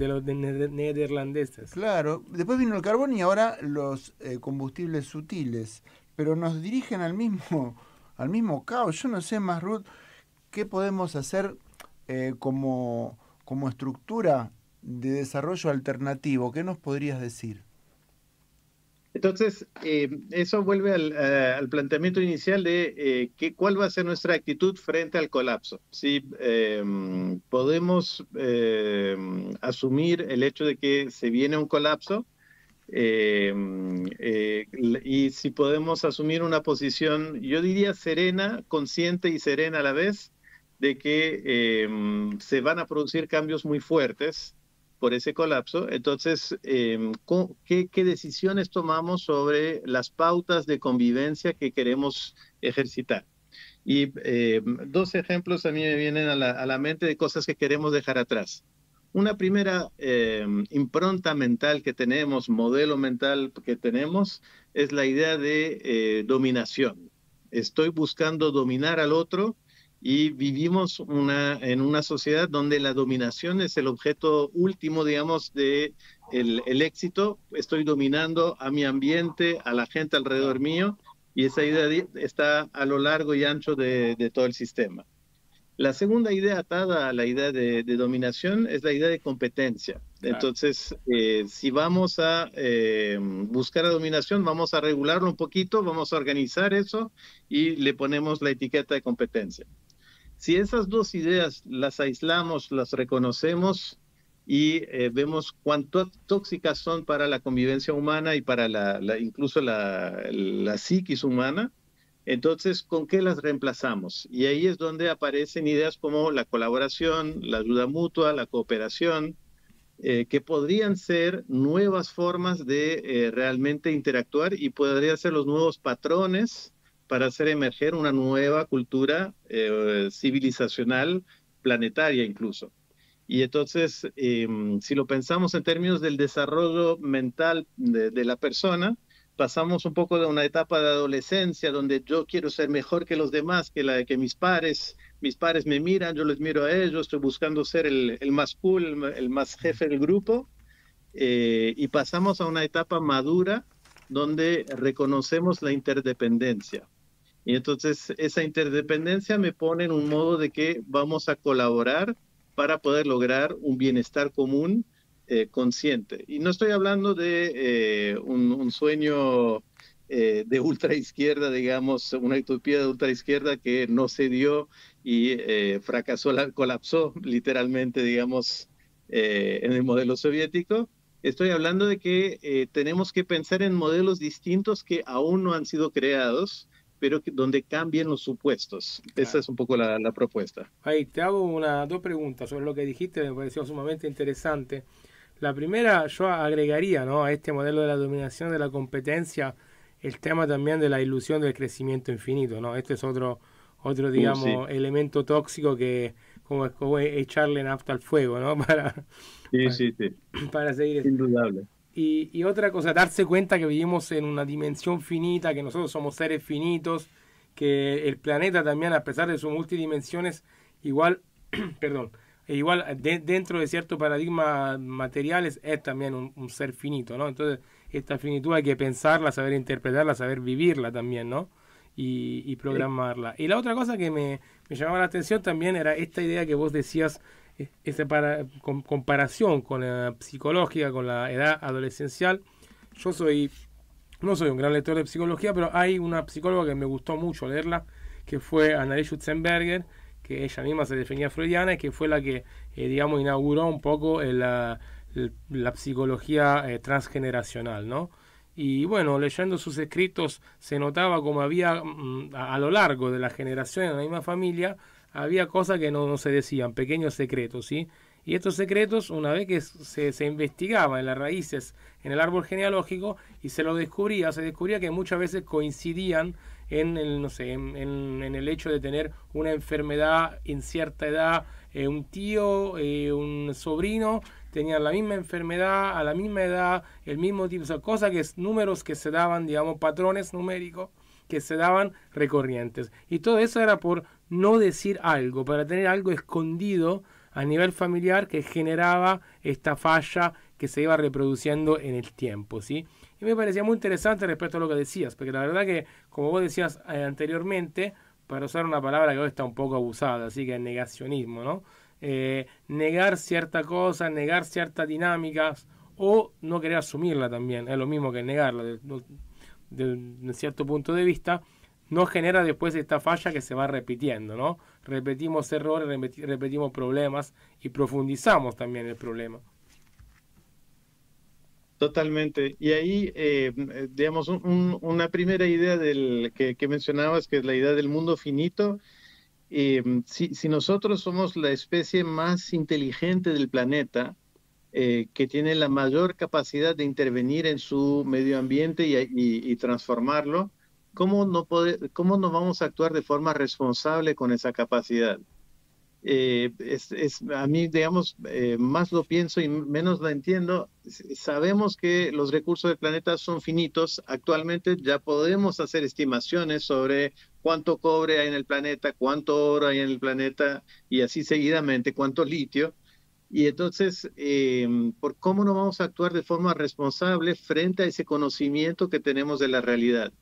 los neerlandeses. Claro, después vino el carbón y ahora los combustibles sutiles. Pero nos dirigen al mismo caos. Yo no sé, Masrud, qué podemos hacer como estructura de desarrollo alternativo. ¿Qué nos podrías decir? Entonces, eso vuelve al planteamiento inicial de cuál va a ser nuestra actitud frente al colapso. Si podemos asumir el hecho de que se viene un colapso, y si podemos asumir una posición, yo diría serena, consciente y serena a la vez, de que se van a producir cambios muy fuertes por ese colapso. Entonces, ¿qué decisiones tomamos sobre las pautas de convivencia que queremos ejercitar? Y dos ejemplos a mí me vienen a la mente de cosas que queremos dejar atrás. Una primera impronta mental que tenemos, modelo mental que tenemos, es la idea de dominación. Estoy buscando dominar al otro, y vivimos en una sociedad donde la dominación es el objeto último, digamos, de el éxito. Estoy dominando a mi ambiente, a la gente alrededor mío, y esa idea está a lo largo y ancho de todo el sistema. La segunda idea atada a la idea de dominación es la idea de competencia. Entonces, si vamos a buscar la dominación, vamos a regularlo un poquito, vamos a organizar eso y le ponemos la etiqueta de competencia. Si esas dos ideas las aislamos, las reconocemos y vemos cuánto tóxicas son para la convivencia humana y para incluso la psiquis humana, entonces, ¿con qué las reemplazamos? Y ahí es donde aparecen ideas como la colaboración, la ayuda mutua, la cooperación, que podrían ser nuevas formas de realmente interactuar y podrían ser los nuevos patrones para hacer emerger una nueva cultura civilizacional, planetaria incluso. Y entonces, si lo pensamos en términos del desarrollo mental de la persona, pasamos un poco de una etapa de adolescencia donde yo quiero ser mejor que los demás, que mis pares me miran, yo les miro a ellos, estoy buscando ser el más cool, el más jefe del grupo, y pasamos a una etapa madura donde reconocemos la interdependencia. Y entonces esa interdependencia me pone en un modo de que vamos a colaborar para poder lograr un bienestar común consciente. Y no estoy hablando de un sueño de ultraizquierda, digamos, una utopía de ultraizquierda que no se dio y fracasó, colapsó literalmente, digamos, en el modelo soviético. Estoy hablando de que tenemos que pensar en modelos distintos que aún no han sido creados, pero donde cambien los supuestos. Esa es un poco la propuesta. Ahí te hago dos preguntas sobre lo que dijiste, me pareció sumamente interesante. La primera, yo agregaría, ¿no?, a este modelo de la dominación de la competencia el tema también de la ilusión del crecimiento infinito, ¿no? Este es otro digamos, elemento tóxico que como echarle nafta al fuego, ¿no? Para seguir. Indudable. Y otra cosa, darse cuenta que vivimos en una dimensión finita, que nosotros somos seres finitos, que el planeta también, a pesar de sus multidimensiones, igual, dentro de ciertos paradigmas materiales, es también un ser finito, ¿no? Entonces, esta finitud hay que pensarla, saber interpretarla, saber vivirla también, ¿no? Y programarla. Y la otra cosa que me llamaba la atención también era esta idea que vos decías, comparación con la psicológica, con la edad adolescencial. Yo no soy un gran lector de psicología, pero hay una psicóloga que me gustó mucho leerla, que fue Annalise Schutzenberger, que ella misma se definía freudiana y que fue la que, digamos, inauguró un poco la psicología transgeneracional, ¿no? Y bueno, leyendo sus escritos se notaba como había a lo largo de la generación en la misma familia, había cosas que no se decían, pequeños secretos, ¿sí? Y estos secretos, una vez que se investigaba en las raíces, en el árbol genealógico, y se descubría que muchas veces coincidían en el hecho de tener una enfermedad en cierta edad, un tío, un sobrino, tenían la misma enfermedad, a la misma edad, el mismo tipo, o sea, cosas números que se daban, digamos, patrones numéricos que se daban recurrentes. Y todo eso era por no decir algo, para tener algo escondido a nivel familiar que generaba esta falla que se iba reproduciendo en el tiempo, ¿sí? Y me parecía muy interesante respecto a lo que decías, porque la verdad que, como vos decías anteriormente, para usar una palabra que hoy está un poco abusada, así que el negacionismo, ¿no? negar cierta cosa, negar ciertas dinámicas o no querer asumirla también, es lo mismo que negarla de cierto punto de vista, nos genera después esta falla que se va repitiendo, ¿no? Repetimos errores, repetimos problemas y profundizamos también el problema. Totalmente. Y ahí, digamos, una primera idea que mencionabas, que es la idea del mundo finito. Si nosotros somos la especie más inteligente del planeta, que tiene la mayor capacidad de intervenir en su medio ambiente y transformarlo, ¿cómo no vamos a actuar de forma responsable con esa capacidad? A mí, digamos, más lo pienso y menos lo entiendo. Sabemos que los recursos del planeta son finitos. Actualmente ya podemos hacer estimaciones sobre cuánto cobre hay en el planeta, cuánto oro hay en el planeta y así seguidamente, cuánto litio. Y entonces, ¿por cómo no vamos a actuar de forma responsable frente a ese conocimiento que tenemos de la realidad?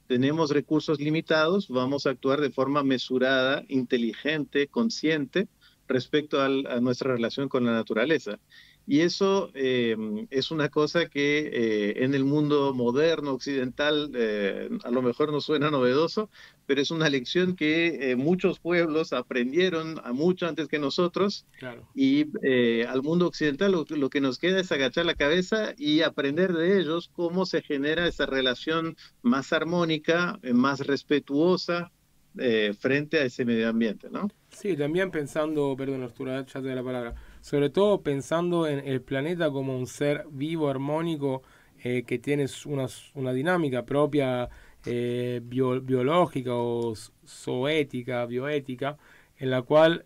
Tenemos recursos limitados, vamos a actuar de forma mesurada, inteligente, consciente respecto a nuestra relación con la naturaleza. Y eso es una cosa que en el mundo moderno, occidental, a lo mejor no suena novedoso, pero es una lección que muchos pueblos aprendieron mucho antes que nosotros. Claro. Y al mundo occidental lo que nos queda es agachar la cabeza y aprender de ellos cómo se genera esa relación más armónica, más respetuosa frente a ese medio ambiente, ¿no? Sí, también pensando, perdón Arturo, ya te doy la palabra, sobre todo pensando en el planeta como un ser vivo, armónico, que tiene una dinámica propia, biológica o zoética, bioética, en la cual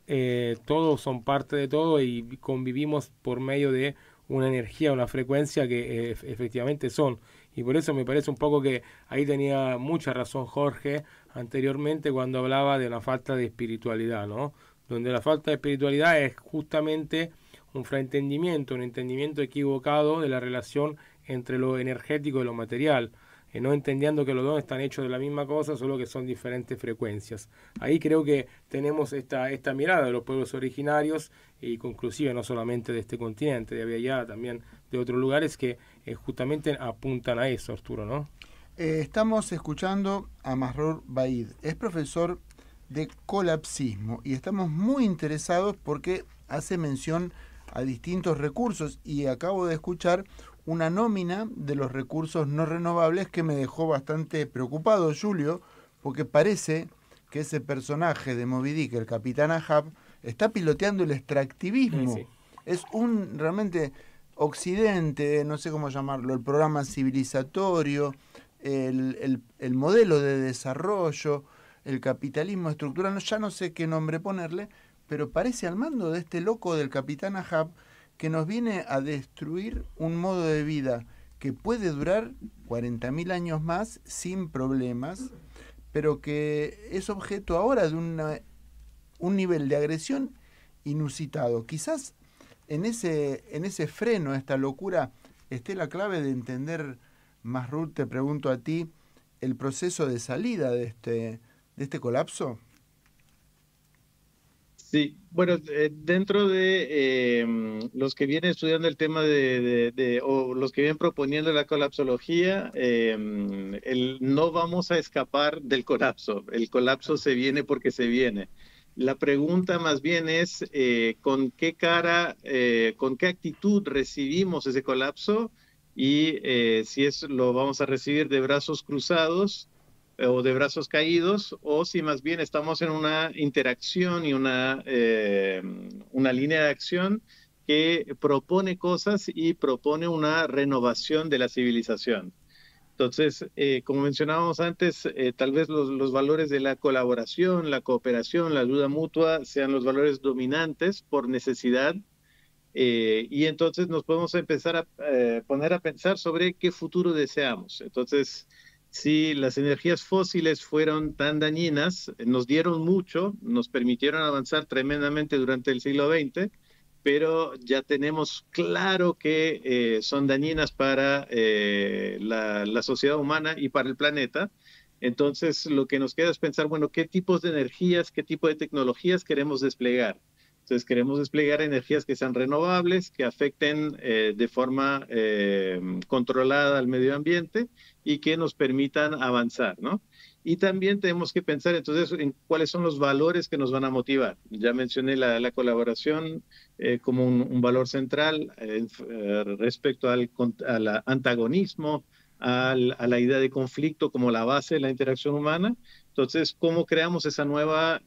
todos son parte de todo y convivimos por medio de una energía, una frecuencia que efectivamente son. Y por eso me parece un poco que ahí tenía mucha razón Jorge anteriormente cuando hablaba de la falta de espiritualidad, ¿no? Donde la falta de espiritualidad es justamente un fraentendimiento, un entendimiento equivocado de la relación entre lo energético y lo material, no entendiendo que los dos están hechos de la misma cosa, solo que son diferentes frecuencias. Ahí creo que tenemos esta mirada de los pueblos originarios y conclusive no solamente de este continente, de allá también de otros lugares que justamente apuntan a eso, Arturo, ¿no? Estamos escuchando a Masroor Baid, es profesor de colapsismo y estamos muy interesados porque hace mención a distintos recursos y acabo de escuchar una nómina de los recursos no renovables que me dejó bastante preocupado, Julio, porque parece que ese personaje de Moby Dick, el Capitán Ahab, está piloteando el extractivismo. Sí. Es un realmente Occidente, no sé cómo llamarlo, el programa civilizatorio, el modelo de desarrollo, el capitalismo estructural, ya no sé qué nombre ponerle, pero parece al mando de este loco del Capitán Ahab que nos viene a destruir un modo de vida que puede durar 40.000 años más sin problemas, pero que es objeto ahora de un nivel de agresión inusitado. Quizás en ese freno a esta locura esté la clave de entender, Masroor, te pregunto a ti, el proceso de salida de este colapso. Sí, bueno, dentro de los que vienen estudiando el tema o los que vienen proponiendo la colapsología, no vamos a escapar del colapso. El colapso se viene porque se viene. La pregunta más bien es con qué cara, con qué actitud recibimos ese colapso y si lo vamos a recibir de brazos cruzados o de brazos caídos, o si más bien estamos en una interacción y una línea de acción que propone cosas y propone una renovación de la civilización. Entonces, como mencionábamos antes, tal vez los valores de la colaboración, la cooperación, la ayuda mutua sean los valores dominantes por necesidad, y entonces nos podemos empezar a poner a pensar sobre qué futuro deseamos. Entonces, si las energías fósiles fueron tan dañinas, nos dieron mucho, nos permitieron avanzar tremendamente durante el siglo XX, pero ya tenemos claro que son dañinas para la sociedad humana y para el planeta. Entonces, lo que nos queda es pensar, bueno, ¿qué tipos de energías, qué tipo de tecnologías queremos desplegar? Entonces queremos desplegar energías que sean renovables, que afecten de forma controlada al medio ambiente y que nos permitan avanzar, ¿no? Y también tenemos que pensar entonces en cuáles son los valores que nos van a motivar. Ya mencioné la colaboración como un valor central respecto al antagonismo, a la idea de conflicto como la base de la interacción humana. Entonces, ¿cómo creamos esa nueva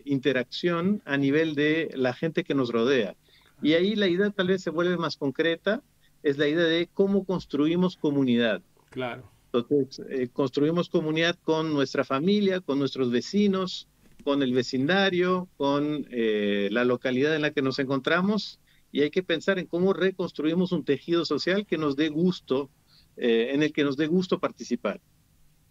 interacción a nivel de la gente que nos rodea? Y ahí la idea tal vez se vuelve más concreta, es la idea de cómo construimos comunidad. Claro. Entonces, construimos comunidad con nuestra familia, con nuestros vecinos, con el vecindario, con la localidad en la que nos encontramos, y hay que pensar en cómo reconstruimos un tejido social que nos dé gusto, en el que nos dé gusto participar.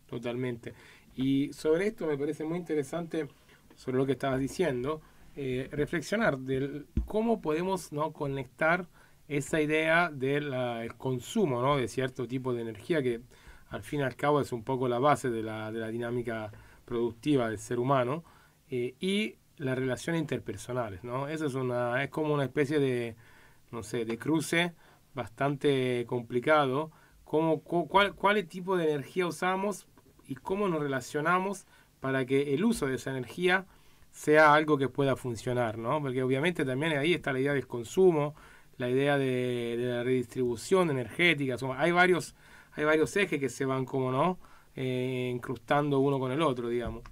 Totalmente. Y sobre esto me parece muy interesante, sobre lo que estabas diciendo, reflexionar de cómo podemos, ¿no?, conectar esa idea del consumo, ¿no?, de cierto tipo de energía que al fin y al cabo es un poco la base de la dinámica productiva del ser humano, y las relaciones interpersonales, ¿no? Eso es como una especie de, no sé, de cruce bastante complicado. ¿Cuál tipo de energía usamos y cómo nos relacionamos para que el uso de esa energía sea algo que pueda funcionar, ¿no? Porque obviamente también ahí está la idea del consumo, la idea de la redistribución energética. Hay varios ejes que se van, como no, incrustando uno con el otro, digamos.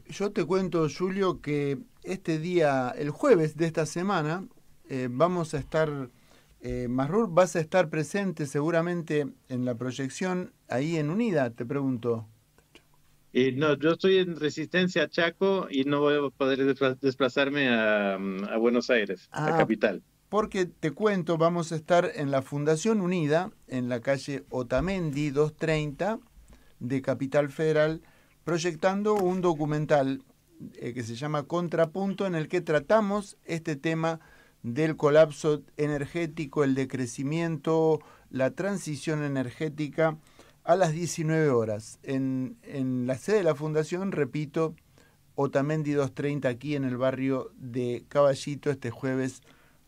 Yo te cuento, Julio, que este día, el jueves de esta semana, vamos a estar, Masrur, vas a estar presente seguramente en la proyección ahí en Unida, te pregunto. No, yo estoy en Resistencia Chaco y no voy a poder desplazarme a Buenos Aires, la capital. Porque te cuento, vamos a estar en la Fundación Unida, en la calle Otamendi 230 de Capital Federal, proyectando un documental que se llama Contrapunto, en el que tratamos este tema del colapso energético, el decrecimiento, la transición energética, a las 19 horas. En la sede de la Fundación, repito, Otamendi 230, aquí en el barrio de Caballito, este jueves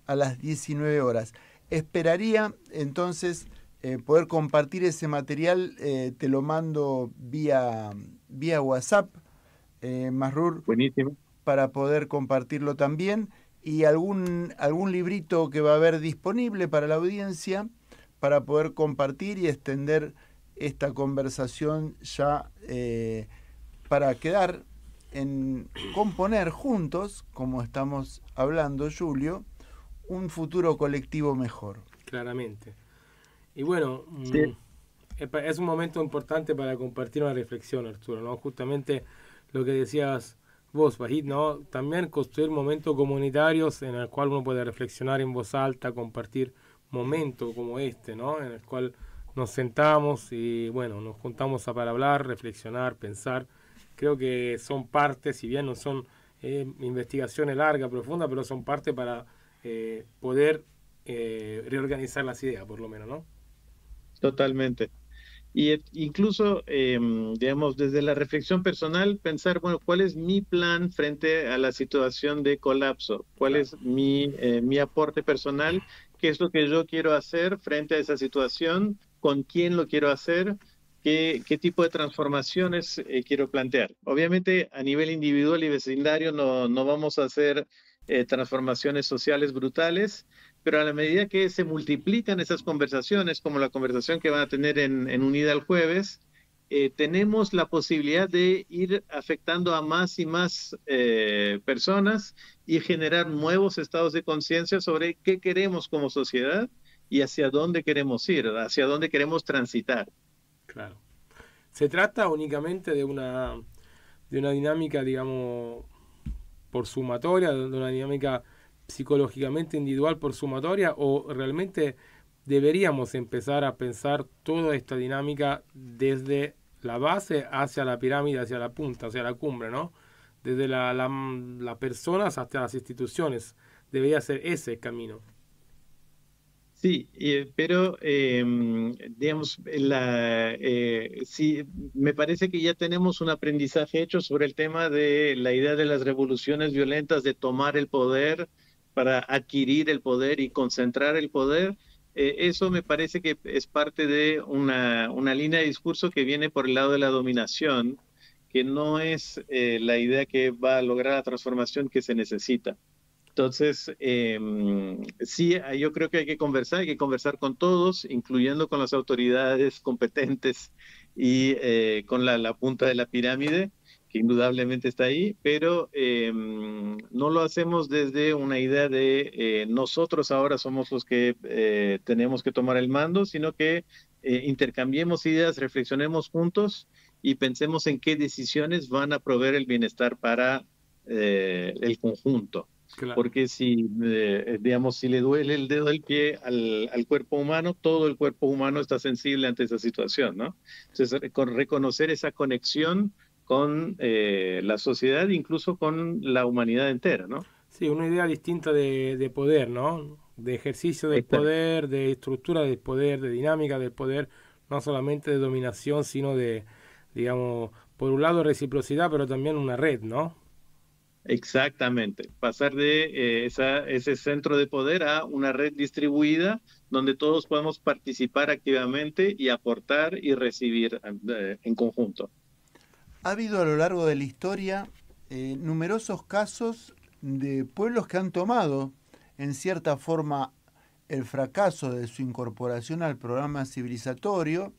a las 19 horas. Esperaría entonces poder compartir ese material, te lo mando vía WhatsApp, Masrur. Buenísimo. Para poder compartirlo también, y algún librito que va a haber disponible para la audiencia para poder compartir y extender esta conversación ya para quedar en componer juntos, como estamos hablando, Julio, un futuro colectivo mejor. Claramente. Y bueno, sí, es un momento importante para compartir una reflexión, Arturo, ¿no? Justamente lo que decías vos, Wahid, ¿no? También construir momentos comunitarios en el cual uno puede reflexionar en voz alta, compartir momentos como este, ¿no? En el cual nos sentamos y, bueno, nos juntamos para hablar, reflexionar, pensar. Creo que son partes, si bien no son investigaciones largas, profundas, pero son parte para poder reorganizar las ideas, por lo menos, ¿no? Totalmente. Y incluso, digamos, desde la reflexión personal, pensar, bueno, ¿cuál es mi plan frente a la situación de colapso? ¿Cuál es mi aporte personal? ¿Qué es lo que yo quiero hacer frente a esa situación? ¿Con quién lo quiero hacer? ¿Qué tipo de transformaciones quiero plantear? Obviamente, a nivel individual y vecindario no vamos a hacer transformaciones sociales brutales, pero a la medida que se multiplican esas conversaciones, como la conversación que van a tener en Unida el jueves, tenemos la posibilidad de ir afectando a más y más personas y generar nuevos estados de conciencia sobre qué queremos como sociedad y hacia dónde queremos ir, hacia dónde queremos transitar. Claro. Se trata únicamente de una dinámica, digamos, por sumatoria, de una dinámica psicológicamente individual por sumatoria, o realmente deberíamos empezar a pensar toda esta dinámica desde la base hacia la pirámide, hacia la punta, hacia la cumbre, ¿no? Desde las personas hasta las instituciones. Debería ser ese el camino. Sí, pero digamos, sí, me parece que ya tenemos un aprendizaje hecho sobre el tema de la idea de las revoluciones violentas, de tomar el poder para adquirir el poder y concentrar el poder. Eso me parece que es parte de una línea de discurso que viene por el lado de la dominación, que no es la idea que va a lograr la transformación que se necesita. Entonces, sí, yo creo que hay que conversar con todos, incluyendo con las autoridades competentes y con la punta de la pirámide, que indudablemente está ahí, pero no lo hacemos desde una idea de nosotros ahora somos los que tenemos que tomar el mando, sino que intercambiemos ideas, reflexionemos juntos y pensemos en qué decisiones van a proveer el bienestar para el conjunto. Claro. Porque si, digamos, si le duele el dedo del pie al cuerpo humano, todo el cuerpo humano está sensible ante esa situación, ¿no? Entonces, reconocer esa conexión con la sociedad, incluso con la humanidad entera, ¿no? Sí, una idea distinta de poder, ¿no? De ejercicio del poder, de estructura del poder, de dinámica del poder, no solamente de dominación, sino de, digamos, por un lado reciprocidad, pero también una red, ¿no? Exactamente, pasar de ese centro de poder a una red distribuida donde todos podemos participar activamente y aportar y recibir en conjunto. Ha habido a lo largo de la historia numerosos casos de pueblos que han tomado en cierta forma el fracaso de su incorporación al programa civilizatorio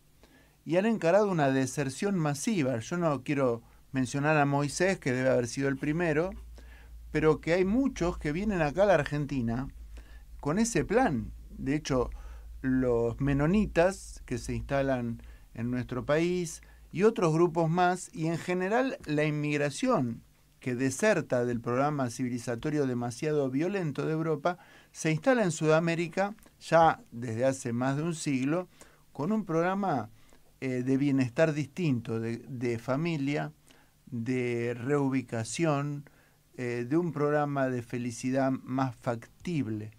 y han encarado una deserción masiva. Yo no quiero mencionar a Moisés, que debe haber sido el primero, pero que hay muchos que vienen acá a la Argentina con ese plan. De hecho, los menonitas que se instalan en nuestro país y otros grupos más, y en general la inmigración que deserta del programa civilizatorio demasiado violento de Europa, se instala en Sudamérica ya desde hace más de un siglo con un programa de bienestar distinto, de familia, de reubicación, de un programa de felicidad más factible.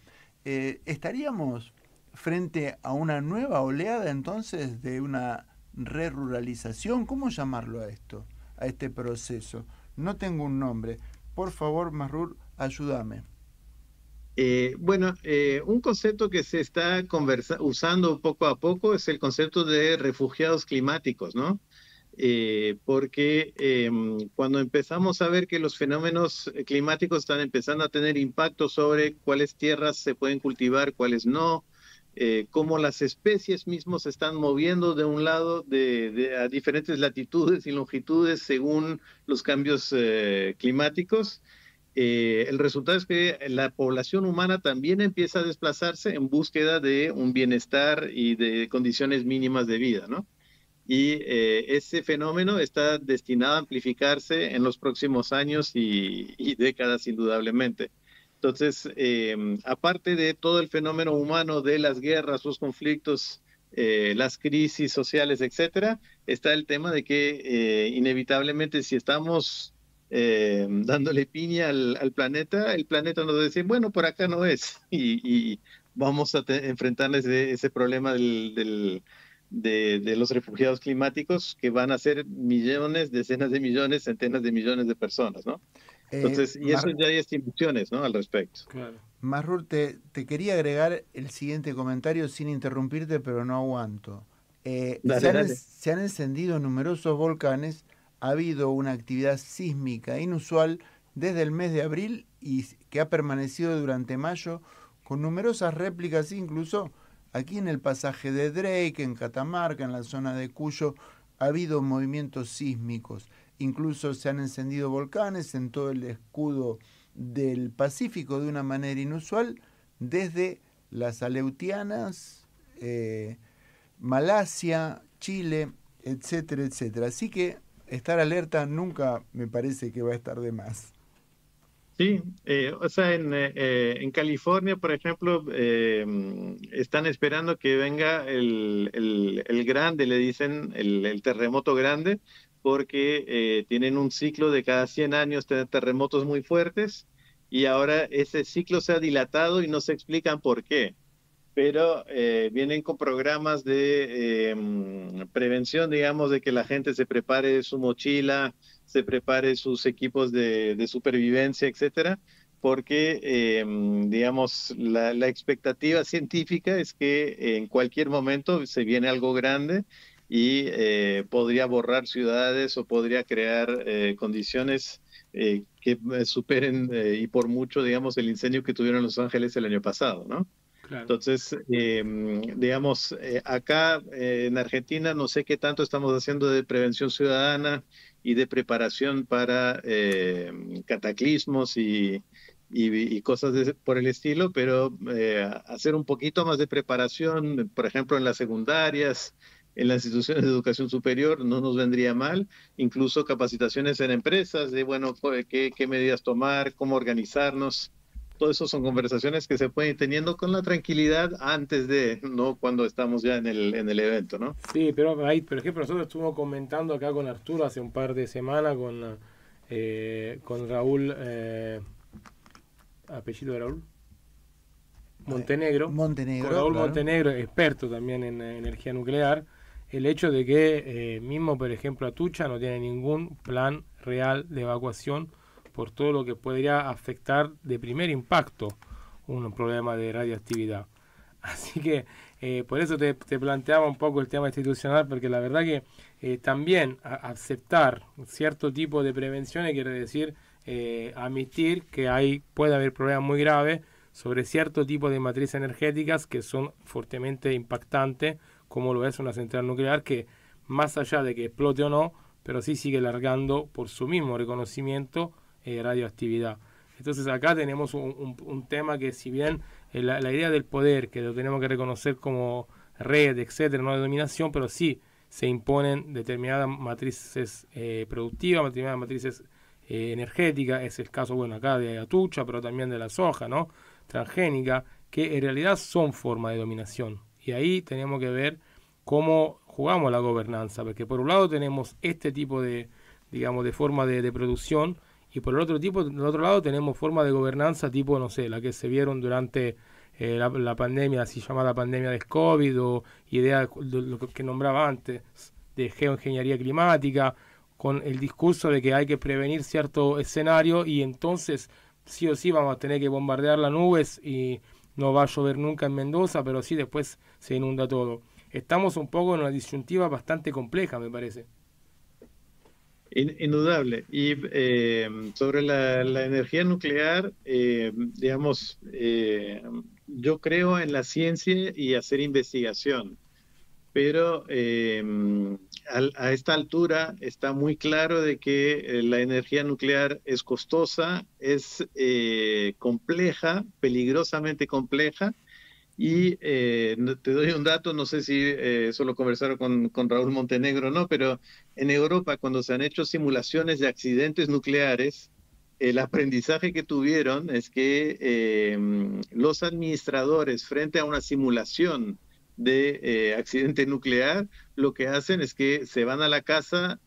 ¿Estaríamos frente a una nueva oleada entonces de una reruralización? ¿Cómo llamarlo a esto, a este proceso? No tengo un nombre. Por favor, Masrur, ayúdame. Un concepto que se está usando poco a poco es el concepto de refugiados climáticos, ¿no? Porque cuando empezamos a ver que los fenómenos climáticos están empezando a tener impacto sobre cuáles tierras se pueden cultivar, cuáles no, cómo las especies mismas se están moviendo de un lado a diferentes latitudes y longitudes según los cambios climáticos, el resultado es que la población humana también empieza a desplazarse en búsqueda de un bienestar y de condiciones mínimas de vida, ¿no? Y ese fenómeno está destinado a amplificarse en los próximos años y décadas, indudablemente. Entonces, aparte de todo el fenómeno humano de las guerras, los conflictos, las crisis sociales, etcétera, está el tema de que inevitablemente si estamos dándole piña al planeta, el planeta nos dice, bueno, por acá no es, y vamos a enfrentarles ese problema de los refugiados climáticos, que van a ser millones, decenas de millones, centenas de millones de personas, ¿no? Entonces, y eso ya hay estimaciones, ¿no?, al respecto. Claro. Masrur, te quería agregar el siguiente comentario sin interrumpirte, pero no aguanto. Se han encendido numerosos volcanes, ha habido una actividad sísmica inusual desde el mes de abril y que ha permanecido durante mayo, con numerosas réplicas, incluso aquí en el pasaje de Drake, en Catamarca, en la zona de Cuyo, ha habido movimientos sísmicos. Incluso se han encendido volcanes en todo el escudo del Pacífico de una manera inusual, desde las Aleutianas, Malasia, Chile, etcétera, etcétera. Así que estar alerta nunca me parece que va a estar de más. Sí, o sea, en California, por ejemplo, están esperando que venga el grande, le dicen, el terremoto grande, porque tienen un ciclo de cada 100 años de terremotos muy fuertes, y ahora ese ciclo se ha dilatado y no se explican por qué. pero vienen con programas de prevención, digamos, de que la gente se prepare su mochila, se prepare sus equipos de supervivencia, etcétera, porque, digamos, la expectativa científica es que en cualquier momento se viene algo grande y podría borrar ciudades o podría crear condiciones que superen y por mucho, digamos, el incendio que tuvieron Los Ángeles el año pasado, ¿no? Claro. Entonces, digamos, acá en Argentina no sé qué tanto estamos haciendo de prevención ciudadana y de preparación para cataclismos y cosas por el estilo, pero hacer un poquito más de preparación, por ejemplo, en las secundarias, en las instituciones de educación superior, no nos vendría mal, incluso capacitaciones en empresas de, bueno, qué medidas tomar, cómo organizarnos. Todo eso son conversaciones que se pueden ir teniendo con la tranquilidad antes de, no cuando estamos ya en el evento, ¿no? Sí, pero ahí, por ejemplo, nosotros estuvimos comentando acá con Arturo hace un par de semanas con Raúl, apellido de Raúl, Montenegro. Montenegro, Con Raúl claro. Montenegro, experto también en energía nuclear, el hecho de que mismo, por ejemplo, Atucha no tiene ningún plan real de evacuación por todo lo que podría afectar de primer impacto un problema de radioactividad. Así que por eso te planteaba un poco el tema institucional, porque la verdad que también aceptar cierto tipo de prevenciones quiere decir admitir que puede haber problemas muy graves sobre cierto tipo de matrices energéticas que son fuertemente impactantes, como lo es una central nuclear que, más allá de que explote o no, pero sí sigue largando por su mismo reconocimiento radioactividad. Entonces acá tenemos un tema que, si bien la idea del poder, que lo tenemos que reconocer como red, etcétera, no de dominación, pero sí se imponen determinadas matrices productivas, determinadas matrices energéticas. Es el caso, bueno, acá de Atucha, pero también de la soja, ¿no?, transgénica, que en realidad son formas de dominación. Y ahí tenemos que ver cómo jugamos la gobernanza, porque por un lado tenemos este tipo de, digamos, de forma de producción, y por el otro lado tenemos formas de gobernanza tipo, no sé, la que se vieron durante la pandemia, así llamada pandemia del COVID, o idea de lo que nombraba antes, de geoingeniería climática, con el discurso de que hay que prevenir cierto escenario y entonces sí o sí vamos a tener que bombardear las nubes y no va a llover nunca en Mendoza, pero sí después se inunda todo. Estamos un poco en una disyuntiva bastante compleja, me parece. Indudable. Y sobre la energía nuclear, digamos, yo creo en la ciencia y hacer investigación, pero a esta altura está muy claro de que la energía nuclear es costosa, es compleja, peligrosamente compleja. Y te doy un dato, no sé si eso lo conversaron con Raúl Montenegro o no, pero en Europa, cuando se han hecho simulaciones de accidentes nucleares, el aprendizaje que tuvieron es que los administradores, frente a una simulación de accidente nuclear, lo que hacen es que se van a la casa,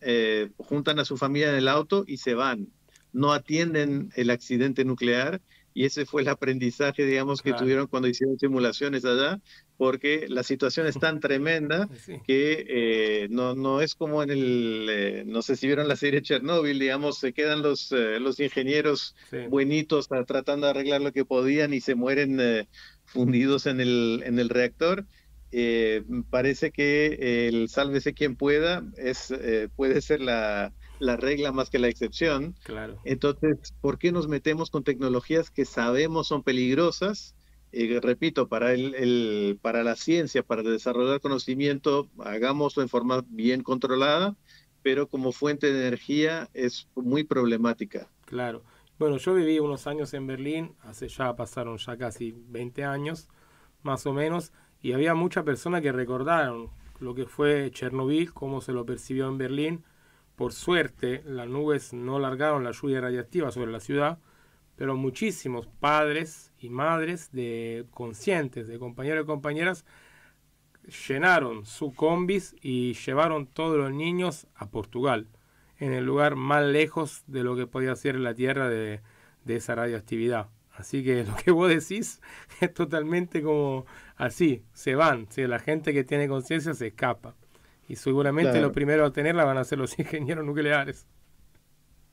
juntan a su familia en el auto y se van. No atienden el accidente nuclear. Y ese fue el aprendizaje, digamos, que tuvieron cuando hicieron simulaciones allá, porque la situación es tan tremenda que no es como en no sé si vieron la serie Chernobyl, digamos, se quedan los ingenieros buenitos tratando de arreglar lo que podían y se mueren fundidos en el reactor. Parece que el sálvese quien pueda puede ser la regla más que la excepción. Claro. Entonces, ¿por qué nos metemos con tecnologías que sabemos son peligrosas? Repito, para la ciencia, para desarrollar conocimiento, hagámoslo en forma bien controlada, pero como fuente de energía es muy problemática. Claro. Bueno, yo viví unos años en Berlín, pasaron ya casi 20 años, más o menos, y había muchas personas que recordaron lo que fue Chernobyl, cómo se lo percibió en Berlín. Por suerte, las nubes no largaron la lluvia radiactiva sobre la ciudad, pero muchísimos padres y madres conscientes, de compañeros y compañeras, llenaron su combis y llevaron todos los niños a Portugal, en el lugar más lejos de lo que podía ser la tierra de esa radioactividad. Así que lo que vos decís es totalmente como así, se van. ¿Sí? La gente que tiene conciencia se escapa. Y seguramente Claro. los primeros a tenerla van a ser los ingenieros nucleares.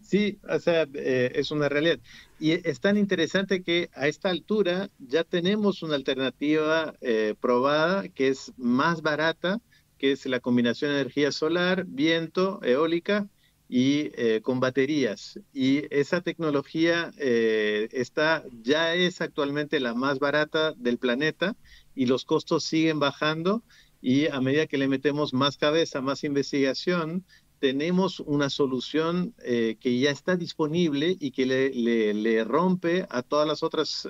Sí, o sea, es una realidad. Y es tan interesante que a esta altura ya tenemos una alternativa probada que es más barata, que es la combinación de energía solar, viento, eólica y con baterías. Y esa tecnología ya es actualmente la más barata del planeta y los costos siguen bajando. Y a medida que le metemos más cabeza, más investigación, tenemos una solución que ya está disponible y que le rompe a todas las otras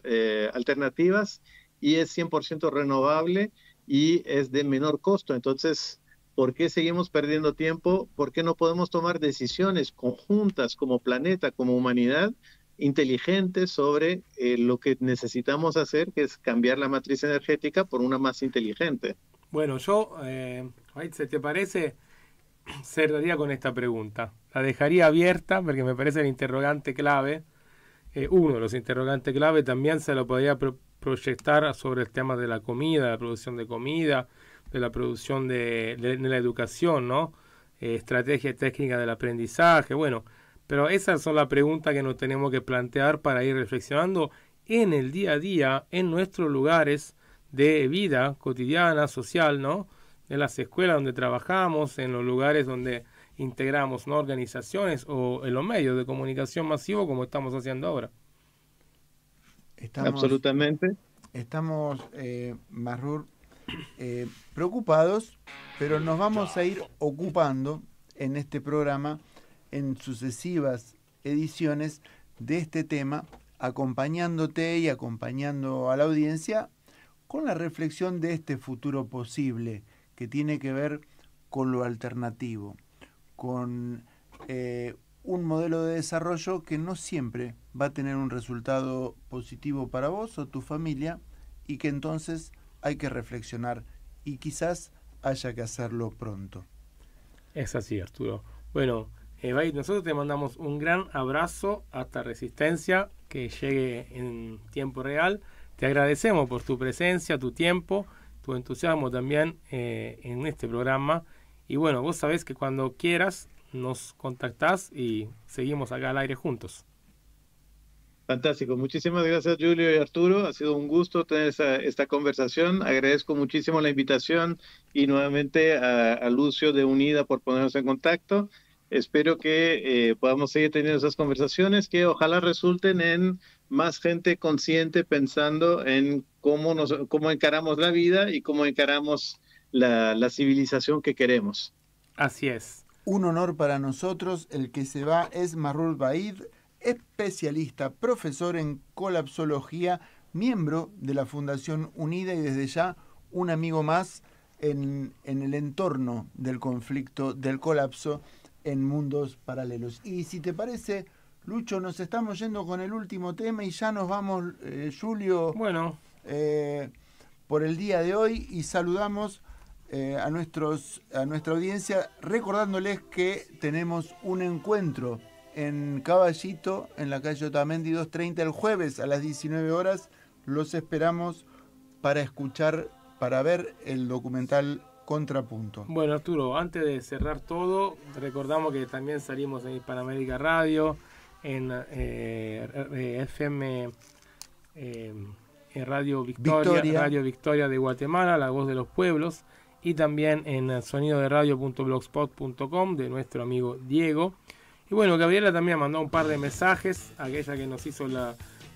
alternativas y es 100% renovable y es de menor costo. Entonces, ¿por qué seguimos perdiendo tiempo? ¿Por qué no podemos tomar decisiones conjuntas como planeta, como humanidad, inteligentes sobre lo que necesitamos hacer, que es cambiar la matriz energética por una más inteligente? Bueno, yo, ¿se te parece? Cerraría con esta pregunta. La dejaría abierta porque me parece el interrogante clave. Uno de los interrogantes clave también se lo podría proyectar sobre el tema de la comida, la producción de comida, de la producción de la educación, ¿no? Estrategia y técnica del aprendizaje, bueno. Pero esas son las preguntas que nos tenemos que plantear para ir reflexionando en el día a día, en nuestros lugares de vida cotidiana, social, ¿no? En las escuelas donde trabajamos, en los lugares donde integramos, ¿no? Organizaciones o en los medios de comunicación masivo como estamos haciendo ahora. Absolutamente. Estamos, Masrur, preocupados, pero nos vamos a ir ocupando en este programa, en sucesivas ediciones de este tema, acompañándote y acompañando a la audiencia con la reflexión de este futuro posible que tiene que ver con lo alternativo, con un modelo de desarrollo que no siempre va a tener un resultado positivo para vos o tu familia y que entonces hay que reflexionar y quizás haya que hacerlo pronto. Es así, Arturo. Bueno, Baid, nosotros te mandamos un gran abrazo hasta Resistencia, que llegue en tiempo real. Te agradecemos por tu presencia, tu tiempo, tu entusiasmo también en este programa. Y bueno, vos sabés que cuando quieras nos contactás y seguimos acá al aire juntos. Fantástico. Muchísimas gracias, Julio y Arturo. Ha sido un gusto tener esta conversación. Agradezco muchísimo la invitación y nuevamente a Lucio de Unida por ponernos en contacto. Espero que podamos seguir teniendo esas conversaciones que ojalá resulten en más gente consciente pensando en cómo encaramos la vida y cómo encaramos la civilización que queremos. Así es. Un honor para nosotros. El que se va es Masrur Baid, especialista, profesor en colapsología, miembro de la Fundación Unida y desde ya un amigo más en el entorno del conflicto, del colapso en mundos paralelos. Y si te parece, Lucho, nos estamos yendo con el último tema y ya nos vamos, Julio, bueno, por el día de hoy y saludamos a nuestra audiencia recordándoles que tenemos un encuentro en Caballito, en la calle Otamendi 230, el jueves a las 19 horas. Los esperamos para escuchar, para ver el documental Contrapunto. Bueno, Arturo, antes de cerrar todo, recordamos que también salimos en Hispanoamérica Radio, en FM, en Radio Victoria de Guatemala, La Voz de los Pueblos, y también en sonidoderadio.blogspot.com de nuestro amigo Diego. Y bueno, Gabriela también mandó un par de mensajes, aquella que nos hizo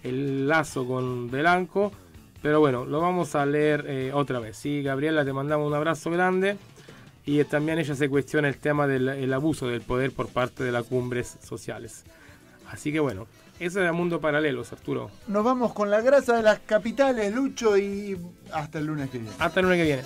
el lazo con Belanco. Pero bueno, lo vamos a leer otra vez. Sí, Gabriela, te mandamos un abrazo grande. Y también ella se cuestiona el tema del abuso del poder por parte de las cumbres sociales. Así que bueno, eso es el mundo paralelos, Arturo. Nos vamos con la grasa de las capitales, Lucho, y hasta el lunes que viene. Hasta el lunes que viene.